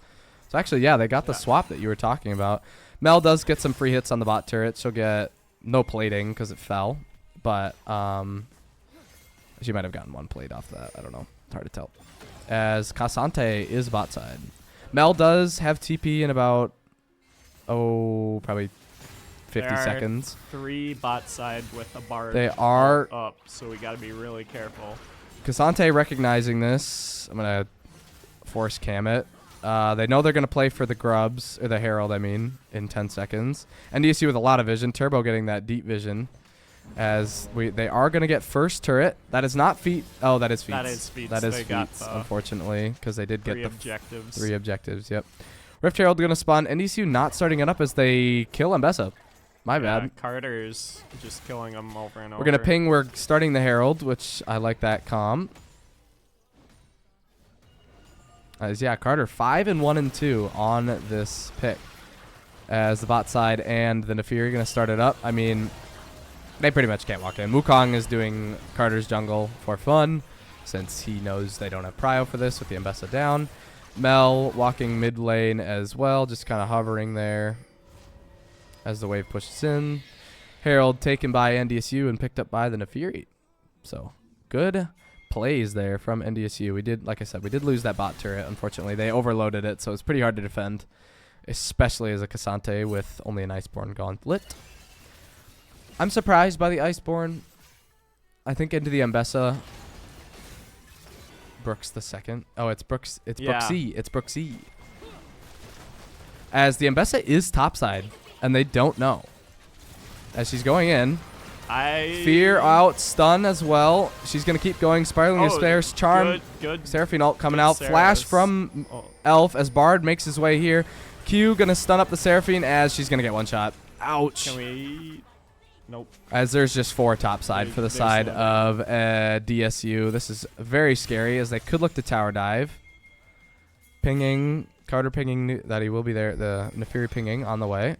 So actually, yeah, they got the swap that you were talking about. Mel does get some free hits on the bot turret. She'll get no plating because it fell. But she might have gotten 1 plate off that. I don't know. It's hard to tell. As Cassante is bot side. Mel does have TP in about, probably 50 seconds. 3 bot side with a bard. They are up, so we got to be really careful. Cassante recognizing this. I'm going to force cam it. They know they're going to play for the grubs, or the Herald, I mean, in 10 seconds. NDSU with a lot of vision. Turbo getting that deep vision. As they are going to get first turret. That is not feet. Oh, that is feet. That is feet. That is feet, unfortunately, because they did get the objectives. 3 objectives. Yep. Rift Herald going to spawn. NDSU not starting it up as they kill Mbessa. My bad. Carter's just killing them over and over. We're going to ping. We're starting the Herald, which I like that comm. Yeah, Carter 5 and 1 and 2 on this pick. As the bot side and the Nafiri going to start it up. I mean, they pretty much can't walk in. Wukong is doing Carter's jungle for fun, since he knows they don't have prio for this with the Mbessa down. Mel walking mid lane as well, just kind of hovering there as the wave pushes in. Herald taken by NDSU and picked up by the Nafiri. So good plays there from NDSU. We did, like I said, we did lose that bot turret, unfortunately. They overloaded it, so it's pretty hard to defend, especially as a Cassante with only an Iceborne Gauntlet. I'm surprised by the Iceborne. I think into the Mbessa. Brooks the second. Oh, it's Brooks. It's Brooksy. It's Brooksy. As the Mbessa is topside, and they don't know. As she's going in. Fear out, stun as well. She's going to keep going. Spiraling Despair's Charm. Good. Seraphine ult coming out. Flash from Elf as Bard makes his way here. Q going to stun up the Seraphine as she's going to get 1 shot. Ouch. Can we... Nope. As there's just 4 topside for the side of DSU. This is very scary as they could look to tower dive. Pinging. Carter pinging that he will be there. The Nafiri pinging on the way.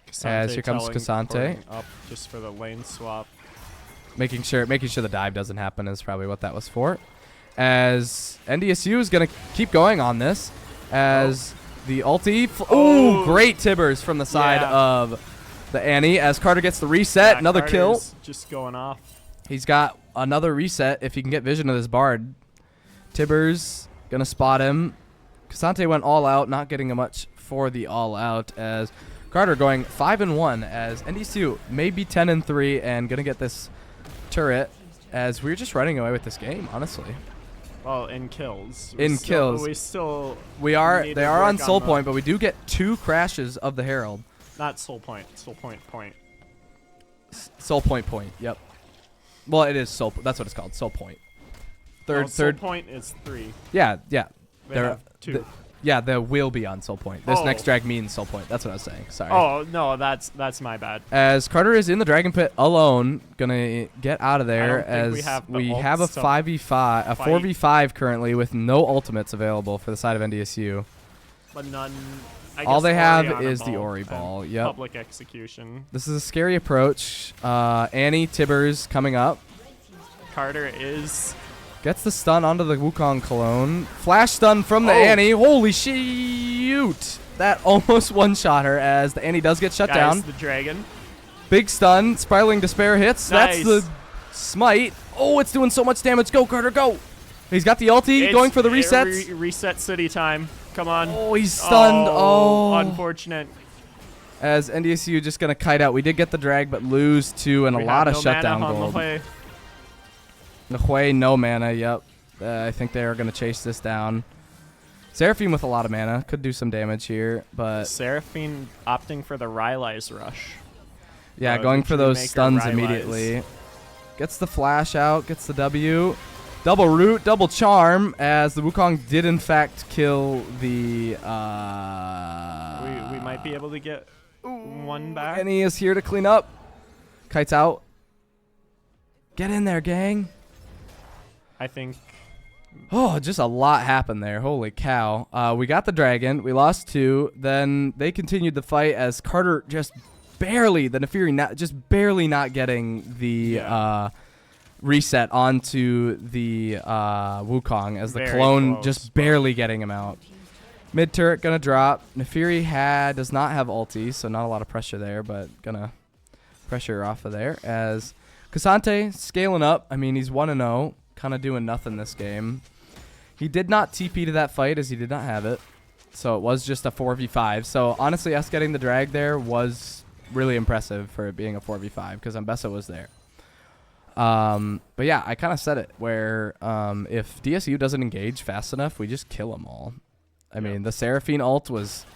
Cassante as here comes Cassante. Up just for the lane swap. Making sure the dive doesn't happen is probably what that was for. As NDSU is going to keep going on this. As the ulti. Great Tibbers from the side of the Annie. As Carter gets the reset. Another kill. Just going off. He's got another reset if he can get vision of this Bard. Tibbers going to spot him. Cassante went all out, not getting much for the all out as Carter going 5 and 1 as NDSU maybe 10 and 3 and gonna get this turret as we're just running away with this game, honestly. Well, in kills. We are. They are on Soul Point, but we do get 2 crashes of the Herald. Not Soul Point. Soul Point. Soul Point. Yep. Well, it is Soul. That's what it's called. Soul Point. Third. Soul Point is 3. Yeah. They have 2. They will be on Soul Point. This next drag means Soul Point. That's what I was saying. Sorry. Oh, no, that's my bad. As Carter is in the Dragon Pit alone, gonna get out of there as we have a 5v5, a 4v5 currently with no ultimates available for the side of NDSU. But none. All they have is the Ori ball. Yep. Public execution. This is a scary approach. Annie Tibbers coming up. Carter gets the stun onto the Wukong Cologne. Flash stun from the Annie. Holy shoot. That almost one-shot her as the Annie does get shut down. The dragon. Big stun. Spiraling Despair hits. Nice. That's the smite. Oh, it's doing so much damage. Go, Carter, go. He's got the ulti going for the resets. Reset city time. Come on. Oh, he's stunned. Unfortunate. As NDSU just going to kite out. We did get the drag, but lose 2 and a lot of shutdown gold. Nahue, no mana, yep. I think they are going to chase this down. Seraphine with a lot of mana. Could do some damage here, but... Seraphine opting for the Rylai's rush. Yeah, going for those stuns immediately. Gets the flash out, gets the W. Double root, double charm, as the Wukong did in fact kill the. We might be able to get one back. And he is here to clean up. Kite's out. Get in there, gang. I think. Oh, just a lot happened there. Holy cow. We got the dragon. We lost 2. Then they continued the fight as Carter just barely, the Nefiri just barely not getting the reset onto the Wukong as the Very clone close, just barely getting him out. Mid turret gonna drop. Nefiri does not have ulti, so not a lot of pressure there, but gonna pressure off of there as Cassante scaling up. I mean, he's 1-0, kind of doing nothing this game. He did not TP to that fight as he did not have it, so it was just a 4v5. So honestly, us getting the drag there was really impressive for it being a 4v5 because Mbessa was there. But yeah, I kind of said it where if DSU doesn't engage fast enough, we just kill them all. I mean, the Seraphine ult was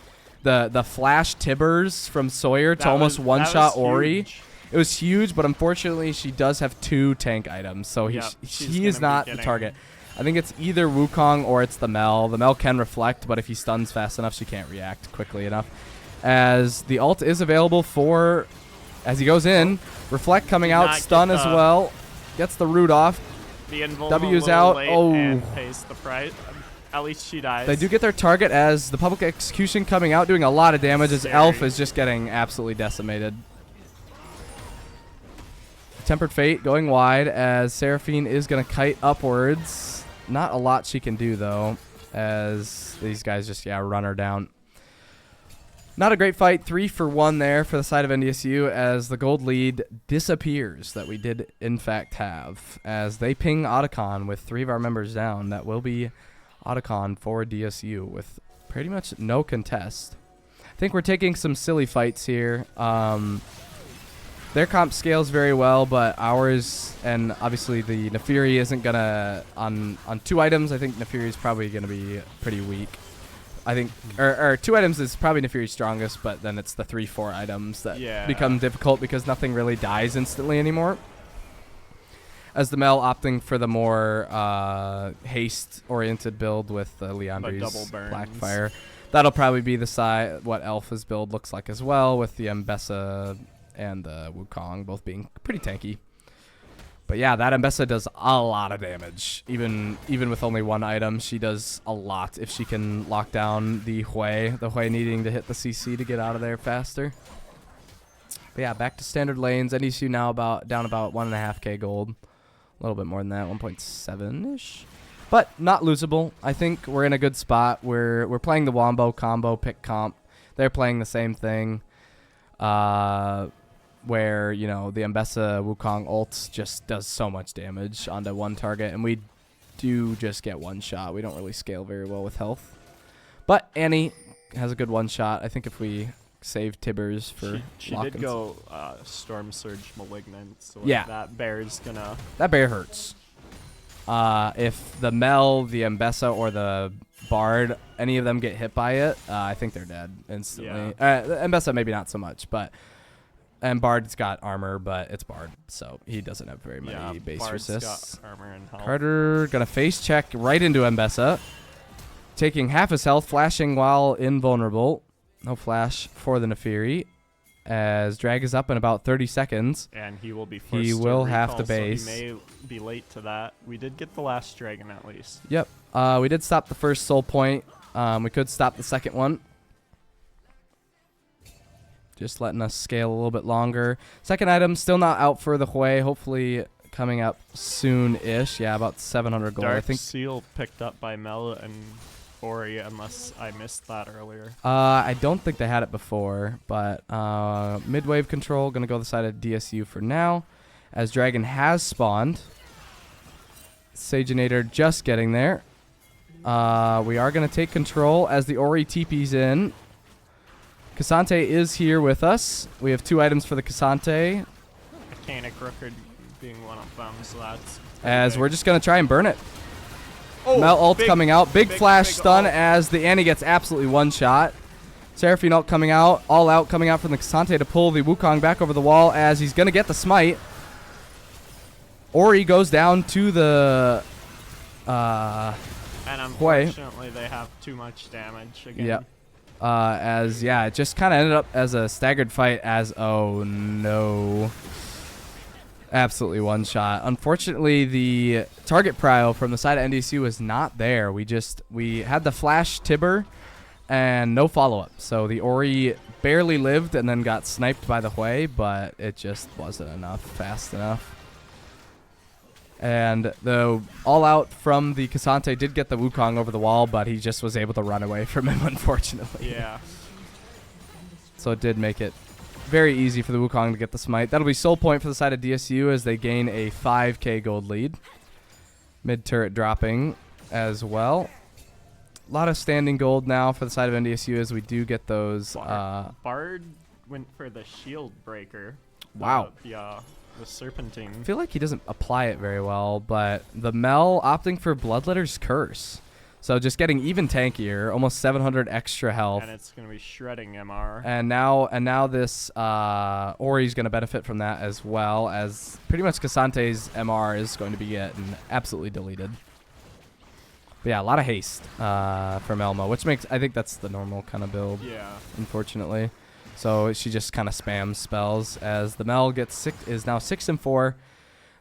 the flash Tibbers from Sawyer to almost one-shot Ori. It was huge, but unfortunately, she does have 2 tank items, so he is not the target. I think it's either Wukong or it's the Mel. The Mel can reflect, but if he stuns fast enough, she can't react quickly enough. As the ult is available for, as he goes in, reflect coming out, stun as well, gets the root off. The W's out. And pays the price. At least she dies. They do get their target as the public execution coming out, doing a lot of damage as Elf is just getting absolutely decimated. Tempered Fate going wide as Seraphine is going to kite upwards. Not a lot she can do, though, as these guys just, run her down. Not a great fight. 3 for 1 there for the side of NDSU as the gold lead disappears that we did, in fact, have. As they ping Otacon with 3 of our members down. That will be Otacon for DSU with pretty much no contest. I think we're taking some silly fights here. Their comp scales very well, but ours, and obviously the Nefiri isn't going to, on 2 items, I think Nefiri is probably going to be pretty weak. I think, or 2 items is probably Nefiri's strongest, but then it's the 3-4 items that become difficult because nothing really dies instantly anymore. As the Mel opting for the more haste-oriented build with Leandri's Blackfire. That'll probably be the side what Alpha's build looks like as well, with the Mbessa and the Wukong both being pretty tanky. But yeah, that Mbessa does a lot of damage. Even with only 1 item, she does a lot if she can lock down the Hui. The Hui needing to hit the CC to get out of there faster. But yeah, back to standard lanes. NDSU now down about 1.5k gold. A little bit more than that, 1.7-ish. But not losable. I think we're in a good spot. We're playing the Wombo combo pick comp. They're playing the same thing. Where, the Mbessa Wukong ult just does so much damage onto 1 target, and we do just get 1 shot. We don't really scale very well with health. But Annie has a good 1 shot. I think if we save Tibbers for she did go Storm Surge Malignant, so that bear's gonna... That bear hurts. If the Mel, the Mbessa, or the Bard, any of them get hit by it, I think they're dead instantly. Mbessa maybe not so much, but... And Bard's got armor, but it's Bard, so he doesn't have very many base Bard's resists. Got armor and health. Carter gonna face check right into Mbessa, taking half his health, flashing while invulnerable. No flash for the Nefiri, as drag is up in about 30 seconds. And he will be forced He to will recall, have to base. So he may be late to that. We did get the last dragon at least. Yep. We did stop the first soul point. We could stop the second one. Just letting us scale a little bit longer. Second item still not out for the Hui. Hopefully coming up soon-ish. Yeah, about 700 gold. Dark I think Seal picked up by Mel and Ori, unless I missed that earlier. I don't think they had it before, but mid-wave control going to go the side of DSU for now, as Dragon has spawned. Sageinator just getting there. We are going to take control as the Ori TP's in. Cassante is here with us. We have 2 items for the Cassante. Mechanic Rooker being one of them, so that's... As we're just going to try and burn it. Mel ult coming out. Big flash stun ult. As the Annie gets absolutely 1 shot. Seraphine ult coming out. All out coming out from the Cassante to pull the Wukong back over the wall as he's going to get the smite. Ori goes down to the And unfortunately, they have too much damage again. Yep. It just kind of ended up as a staggered fight oh no. Absolutely one shot. Unfortunately, the target prio from the side of NDSU was not there. We had the flash Tibber and no follow-up. So the Ori barely lived and then got sniped by the Hui, but it just wasn't enough, fast enough. And the all-out from the Cassante did get the Wukong over the wall, but he just was able to run away from him, unfortunately. Yeah. So it did make it very easy for the Wukong to get the smite. That'll be soul point for the side of DSU as they gain a 5k gold lead. Mid turret dropping as well. A lot of standing gold now for the side of NDSU as we do get those. Bard went for the shield breaker. Wow. The serpentine. I feel like he doesn't apply it very well, but the Mel opting for Bloodletter's Curse. So just getting even tankier, almost 700 extra health. And it's going to be shredding MR. And now this Ori's going to benefit from that as well, as pretty much Cassante's MR is going to be getting absolutely deleted. But yeah, a lot of haste from Elmo, which makes, I think that's the normal kind of build. Yeah. Unfortunately. So she just kind of spams spells as the Mel is now 6-4.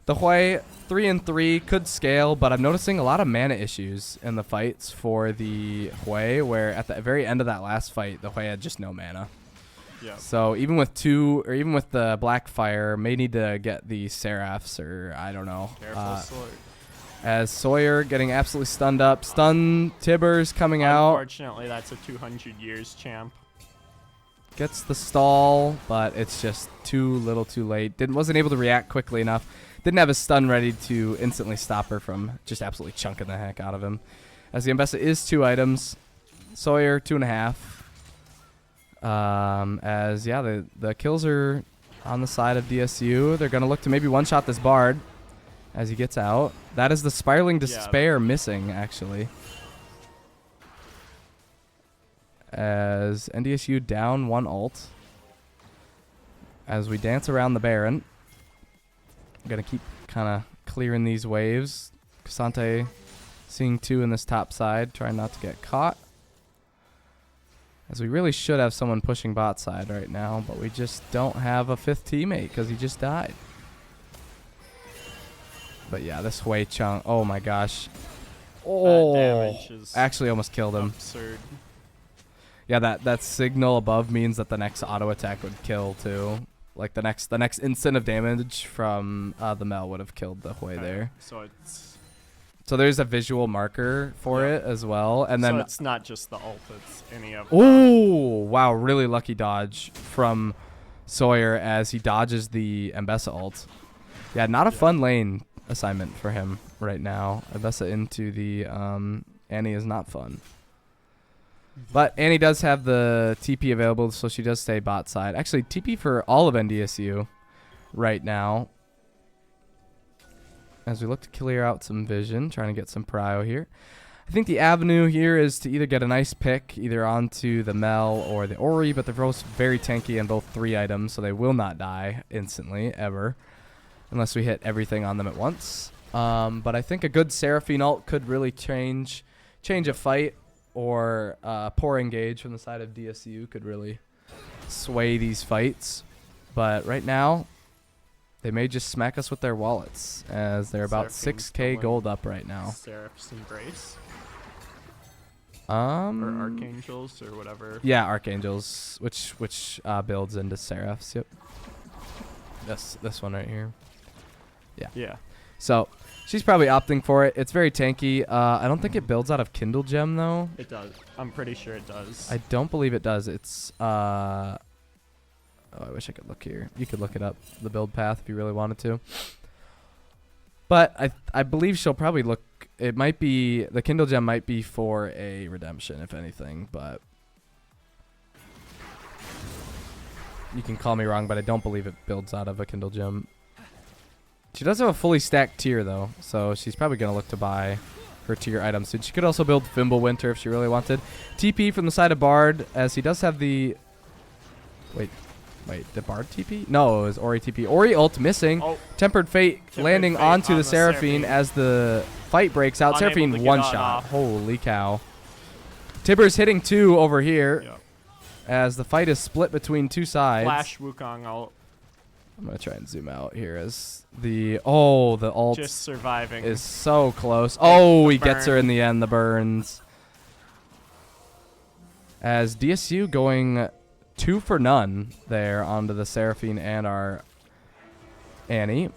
The Hui 3-3 could scale, but I'm noticing a lot of mana issues in the fights for the Hui, where at the very end of that last fight, the Hui had just no mana. Yeah. So even with the Blackfire, may need to get the Seraphs, or I don't know. Careful, Sword. As Sawyer getting absolutely stunned up. Stun Tibbers coming out. Unfortunately, that's a 200 years champ. Gets the stall, but it's just too little too late. Wasn't able to react quickly enough. Didn't have his stun ready to instantly stop her from just absolutely chunking the heck out of him. As the Mbessa is 2 items. Sawyer 2.5. The kills are on the side of DSU. They're going to look to maybe one-shot this Bard as he gets out. That is the Spiraling Despair missing, actually. As NDSU down 1 ult. As we dance around the Baron. Gonna keep kind of clearing these waves. Cassante seeing 2 in this top side, trying not to get caught. As we really should have someone pushing bot side right now, but we just don't have a 5th teammate because he just died. But yeah, this Hui Chung, oh my gosh. Oh, that damage is actually almost killed him. Absurd. Yeah, that signal above means that the next auto attack would kill too. Like the next instant of damage from the Mel would have killed the Hui there. So there's a visual marker for it as well, and then it's not just the ult; it's any of. Oh wow! Really lucky dodge from Sawyer as he dodges the Mbessa ult. Yeah, not a fun lane assignment for him right now. Mbessa into the Annie is not fun. But Annie does have the TP available, so she does stay bot side. Actually, TP for all of NDSU right now. As we look to clear out some vision, trying to get some prio here. I think the avenue here is to either get a nice pick, either onto the Mel or the Ori, but they're both very tanky and both 3 items, so they will not die instantly, ever. Unless we hit everything on them at once. But I think a good Seraphine ult could really change a fight. Or poor engage from the side of DSU could really sway these fights. But right now, they may just smack us with their wallets, as they're about 6k gold up right now. Seraph's Embrace? Or Archangels, or whatever. Yeah, Archangels, which builds into Seraphs, yep. This one right here. Yeah. So she's probably opting for it. It's very tanky. I don't think it builds out of Kindle Gem, though. It does. I'm pretty sure it does. I don't believe it does. It's... oh, I wish I could look here. You could look it up, the build path, if you really wanted to. But I believe she'll probably look... It might be... The Kindle Gem might be for a redemption, if anything, but... You can call me wrong, but I don't believe it builds out of a Kindle Gem. She does have a fully stacked tier, though, so she's probably going to look to buy her tier items. She could also build Fimbulwinter if she really wanted. TP from the side of Bard, as he does have the... Wait. Wait, did Bard TP? No, it was Ori TP. Ori ult missing. Oh. Tempered Fate landing Fate onto on the the Seraphine Seraphine. as the fight breaks out. Unable to Seraphine get one on shot. off. Holy cow. Tibbers hitting 2 over here Yep. as the fight is split between 2 sides. Flash Wukong ult. I'm going to try and zoom out here as the ult Just surviving. is so close. Oh, the he gets her burn. in the end, the burns. As DSU going 2 for none there onto the Seraphine and our Annie.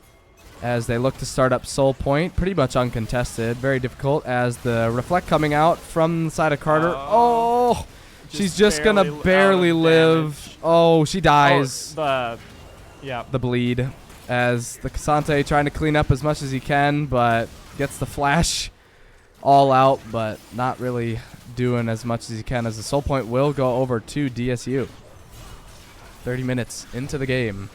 As they look to start up Soul Point, pretty much uncontested. Very difficult as the Reflect coming out from the side of Carter. Oh, she's just going to barely live. damage. Oh, she dies. The The bleed as the Cassante trying to clean up as much as he can, but gets the flash all out, but not really doing as much as he can as the Soul Point will go over to DSU. 30 minutes into the game.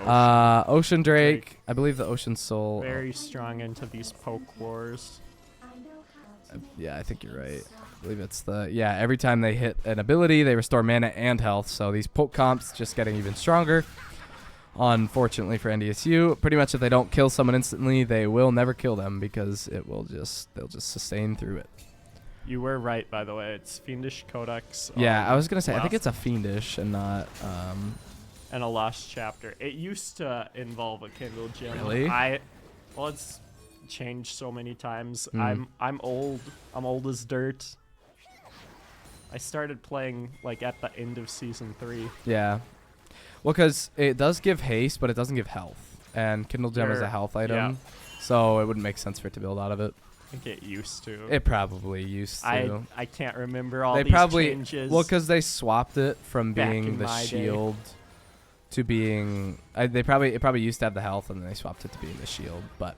Ocean Drake. I believe the Ocean Soul. very strong into these poke wars. Yeah, I think you're right. I believe it's every time they hit an ability, they restore mana and health. So these poke comps just getting even stronger. Unfortunately for NDSU, pretty much if they don't kill someone instantly, they will never kill them because they'll just sustain through it. You were right, by the way. It's Fiendish Codex. Yeah, I was gonna say I think Lost- it's a Fiendish and not. and a Lost Chapter. It used to involve a Kindle Gem. Really? Well, it's changed so many times. Mm. I'm old. I'm old as dirt. I started playing like at the end of season 3. Yeah. Well, because it does give haste, but it doesn't give health. And Kindle Gem is a Sure, health item, yeah. so it wouldn't make sense for it to build out of it. I think it used to. It probably used to. I can't remember all They these probably changes. well, because they swapped it from Back being in the my day. shield to being. It probably used to have the health, and then they swapped it to being the shield. But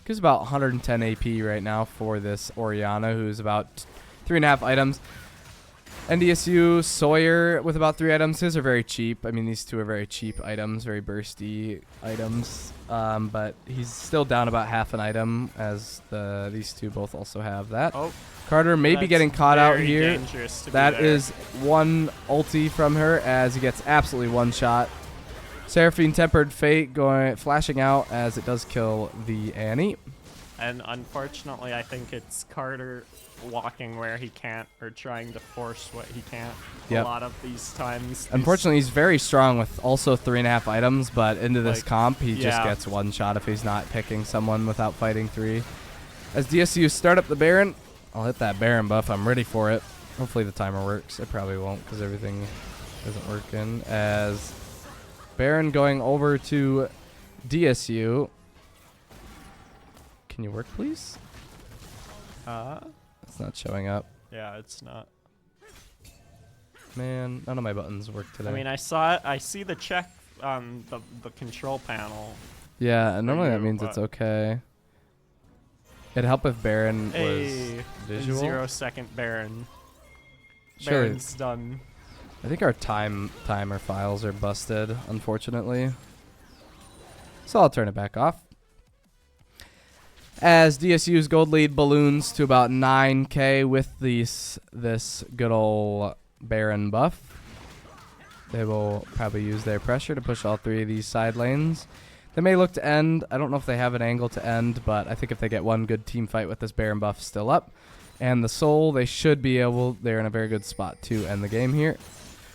it gives about 110 AP right now for this Oriana, who's about 3.5 items. NDSU Sawyer with about 3 items. His are very cheap. I mean, these two are very cheap items, very bursty items. But he's still down about half an item, as these two both also have that. Oh, Carter may be that's getting caught out very here. dangerous to be That there. is one ulti from her as he gets absolutely one shot. Seraphine Tempered Fate flashing out as it does kill the Annie. And unfortunately, I think it's Carter walking where he can't or trying to force what he can't Yep. a lot of these times. Unfortunately, he's very strong with also 3.5 items, but into this Like, comp, he just yeah. gets one shot if he's not picking someone without fighting 3. As DSU start up the Baron, I'll hit that Baron buff. I'm ready for it. Hopefully the timer works. It probably won't because everything isn't working. As Baron going over to DSU. Can you work, please? It's not showing up. Yeah, it's not. Man, none of my buttons work today. I mean, I saw it. I see the check on the control panel. yeah, and normally that you, means it's but- okay. It'd help if Baron was Hey, visual. 0-second Baron. Sure. Baron's done. I think our timer files are busted, unfortunately. So I'll turn it back off. As DSU's gold lead balloons to about 9k with this good ol' Baron buff. They will probably use their pressure to push all 3 of these side lanes. They may look to end. I don't know if they have an angle to end, but I think if they get one good team fight with this Baron buff still up and the Soul, they should be able. They're in a very good spot to end the game here.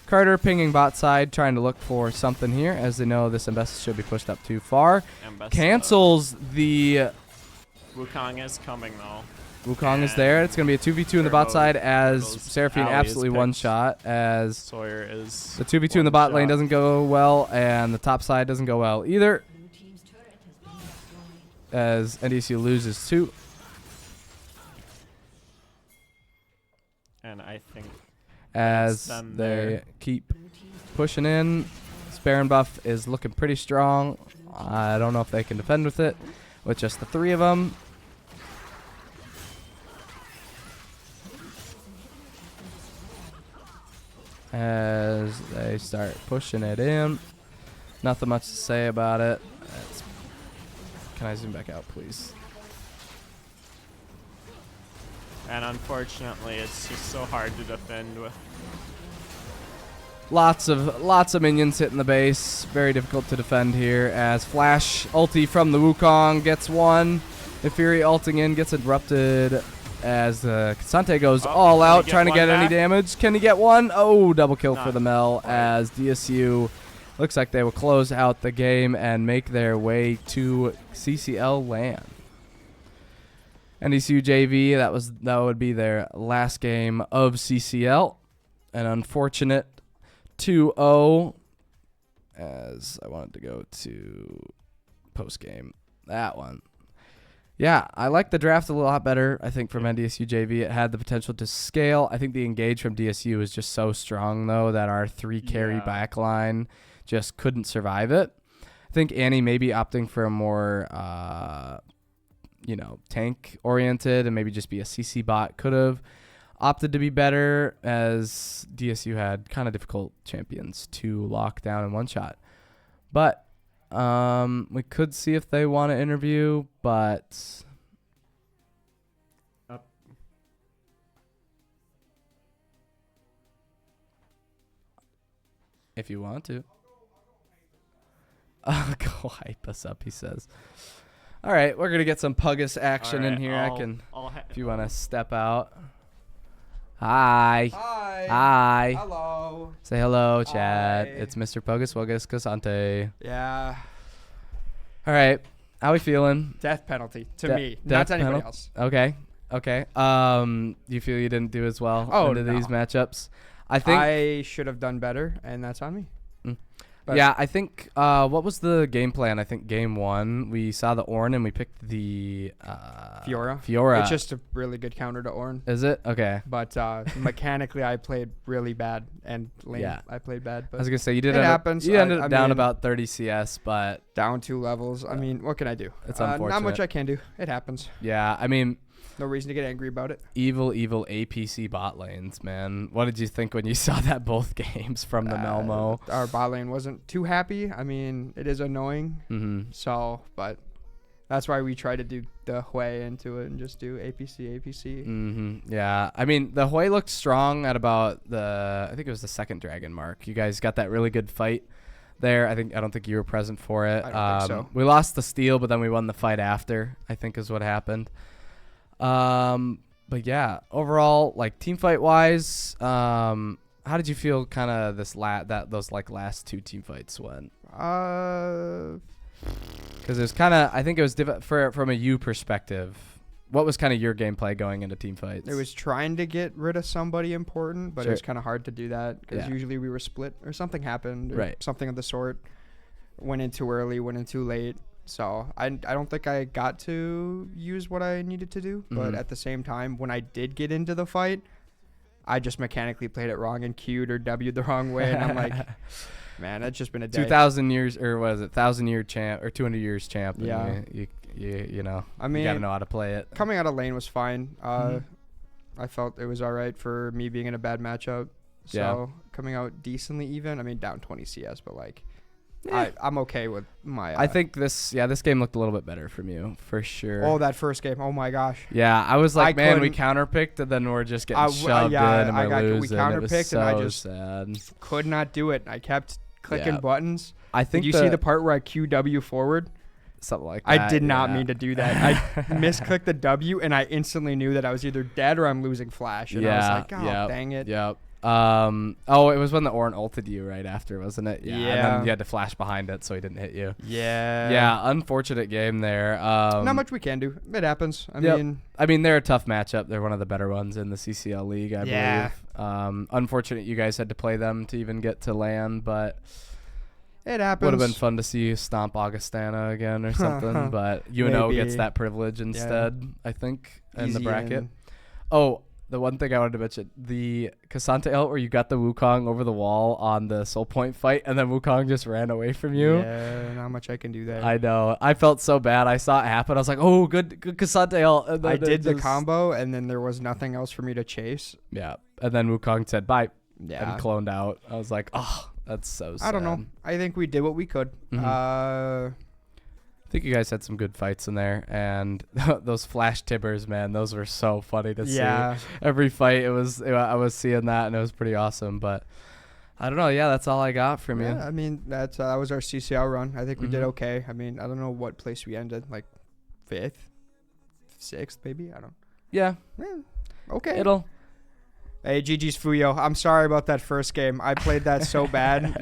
Carter pinging bot side, trying to look for something here, as they know this Embessa should be pushed up too far. Embessa. Cancels the Wukong is coming though. Wukong is there. It's going to be a 2v2 in the bot side as Turbo's Seraphine alley is absolutely picked. one shot as Sawyer is. the 2v2 in the bot lane doesn't go well and the top side doesn't go well either. As NDSU loses 2. And I think As them they there. keep pushing in. This Baron buff is looking pretty strong. I don't know if they can defend with it with just the 3 of them. As they start pushing it in. Nothing much to say about it. Can I zoom back out, please? And unfortunately, it's just so hard to defend with. Lots of minions hitting the base. Very difficult to defend here as Flash ulti from the Wukong gets one. Ifiri ulting in gets interrupted as Kasante goes all out trying to get any damage. Can he get one? Oh, double kill for the Mel as DSU looks like they will close out the game and make their way to CCL LAN. NDSU JV, that would be their last game of CCL. An unfortunate 2-0 as I wanted to go to post game. That one. Yeah, I like the draft a lot better, I think, from NDSU JV. It had the potential to scale. I think the engage from DSU is just so strong, though, that our 3-carry backline just couldn't survive it. I think Annie may be opting for a more, tank-oriented and maybe just be a CC bot. Could have opted to be better as DSU had kind of difficult champions to lock down in one shot. But we could see if they want to interview, but if you want to. Go hype us up, he says. All right, we're going to get some Puggus action in here. If you want to step out. Hi. Hi. Hello. Say hello, Chad. Hi. It's Mr. Puggus Wuggus Kasante. Yeah. All right. How we feeling? Death penalty to me, not to anybody else. Okay. You feel you didn't do as well into these matchups? I think I should have done better, and that's on me. Yeah, I think what was the game plan? I think game 1 we saw the Ornn and we picked the Fiora. It's just a really good counter to Ornn. Is it? Okay. But mechanically, I played really bad, and lane I played bad. But I was gonna say you did. It happens. You ended up down about 30 CS, but down 2 levels. I mean, what can I do? It's unfortunate. Not much I can do. It happens. Yeah, I mean, no reason to get angry about it. Evil APC bot lanes, man. What did you think when you saw that both games from the Melmo? Our bot lane wasn't too happy. I mean, it is annoying. Mm-hmm. So, but that's why we try to do the Hui into it and just do APC. Mm-hmm. Yeah. I mean, the Hui looked strong at about I think it was the second dragon mark. You guys got that really good fight there. I don't think you were present for it. I don't think so. We lost the steal, but then we won the fight after, I think is what happened. But yeah, overall, like team fight wise, how did you feel kind of those last 2 team fights went? Because it was kind of, I think it was from a you perspective. What was kind of your gameplay going into team fights? It was trying to get rid of somebody important, but it was kind of hard to do that because usually we were split or something happened, or something of the sort. Went in too early, went in too late. So I don't think I got to use what I needed to do. But at the same time, when I did get into the fight, I just mechanically played it wrong and Q'd or W'd the wrong way. And I'm like, man, that's just been a day. 2,000 years, or what is it, 1,000-year champ or 200 years champ. Yeah. You know, I mean, you got to know how to play it. Coming out of lane was fine. I felt it was all right for me being in a bad matchup. So coming out decently even. I mean, down 20 CS, but like, I'm okay with my. I think this game looked a little bit better from you for sure. Oh, that first game! Oh my gosh. Yeah, I was like, man, we counterpicked and then we're just getting shoved in and we're losing. We counterpicked and I just sad. Could not do it. I kept clicking buttons. I think Did you see the part where I QW forward? Something like that. I did not mean to do that. I misclicked the W and I instantly knew that I was either dead or I'm losing flash. And I was like, oh, dang it. Yep. It was when the Ornn ulted you right after, wasn't it? Yeah. And then you had to flash behind it so he didn't hit you. Yeah. Yeah, unfortunate game there. Not much we can do. It happens. I mean, they're a tough matchup. They're one of the better ones in the CCL league, I believe. Unfortunate you guys had to play them to even get to LAN, but it happens. Would have been fun to see you stomp Augustana again or something, but UNO gets that privilege instead, I think, in the bracket. Oh, the one thing I wanted to mention, the Kasante ult where you got the Wukong over the wall on the Soul Point fight, and then Wukong just ran away from you. Yeah, not much I can do there. I know. I felt so bad. I saw it happen. I was like, oh, good Kasante ult. I did the combo, and then there was nothing else for me to chase. Yeah. And then Wukong said bye. Yeah. And cloned out. I was like, oh, that's so sad. I don't know. I think we did what we could. I think you guys had some good fights in there, and those flash tibbers, man, those were so funny to see. Every fight, I was seeing that, and it was pretty awesome. But I don't know. Yeah, that's all I got from you. I mean, that was our CCL run. I think we did okay. I mean, I don't know what place we ended, like 5th, 6th, maybe. I don't. Yeah. Okay. Hey, GG's Fuyo. I'm sorry about that first game. I played that so bad.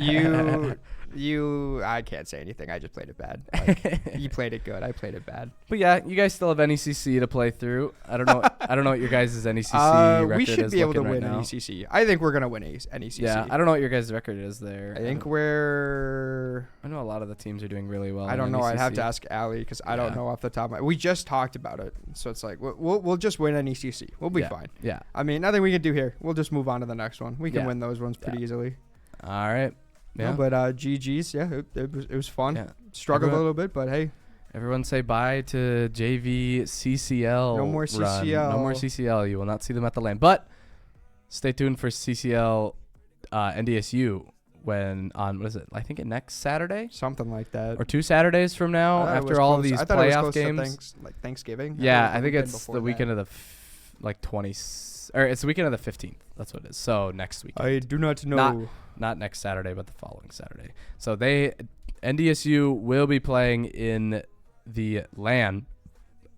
I can't say anything. I just played it bad. Like, you played it good. I played it bad. But yeah, you guys still have NECC to play through. I don't know. I don't know what your guys' NECC record is. We should be able to win right NECC. I think we're gonna win NECC. Yeah, I don't know what your guys' record is there. I think I know a lot of the teams are doing really well. I don't know. I'd have to ask Allie because I don't know off the top of my. We just talked about it, so it's like we'll just win NECC. We'll be fine. Yeah. I mean, nothing we can do here. We'll just move on to the next one. We can win those ones pretty easily. All right. Yeah. No, but GG's, it was fun. Yeah. Struggled a little bit, but hey. Everyone say bye to JV CCL. No more CCL. Run. No more CCL. You will not see them at the LAN. But stay tuned for CCL NDSU when on, what is it? I think next Saturday? Something like that. Or 2 Saturdays from now after all these playoff games. Like Thanksgiving? Yeah, I think it's the weekend of the 20, or it's the weekend of the 15th. That's what it is. So next weekend. I do not know. Not next Saturday, but the following Saturday. So NDSU will be playing in the LAN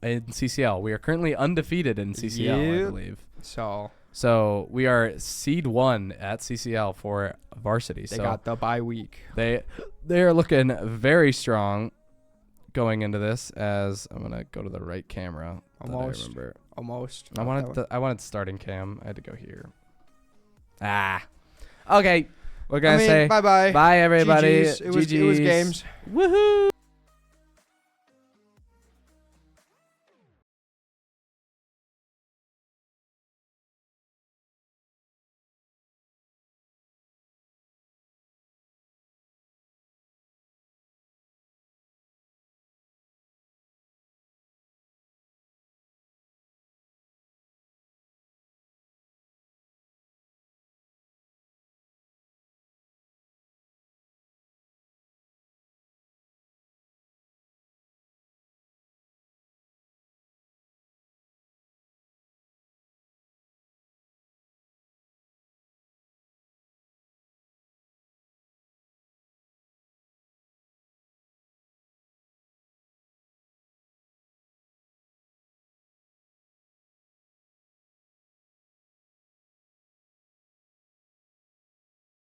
in CCL. We are currently undefeated in CCL, I believe. So we are seed 1 at CCL for varsity. They got the bye week. They are looking very strong going into this. As I'm gonna go to the right camera. Almost. I wanted starting cam. I had to go here. Okay. We're gonna say bye bye. Bye everybody. GG's. It was games. Woohoo.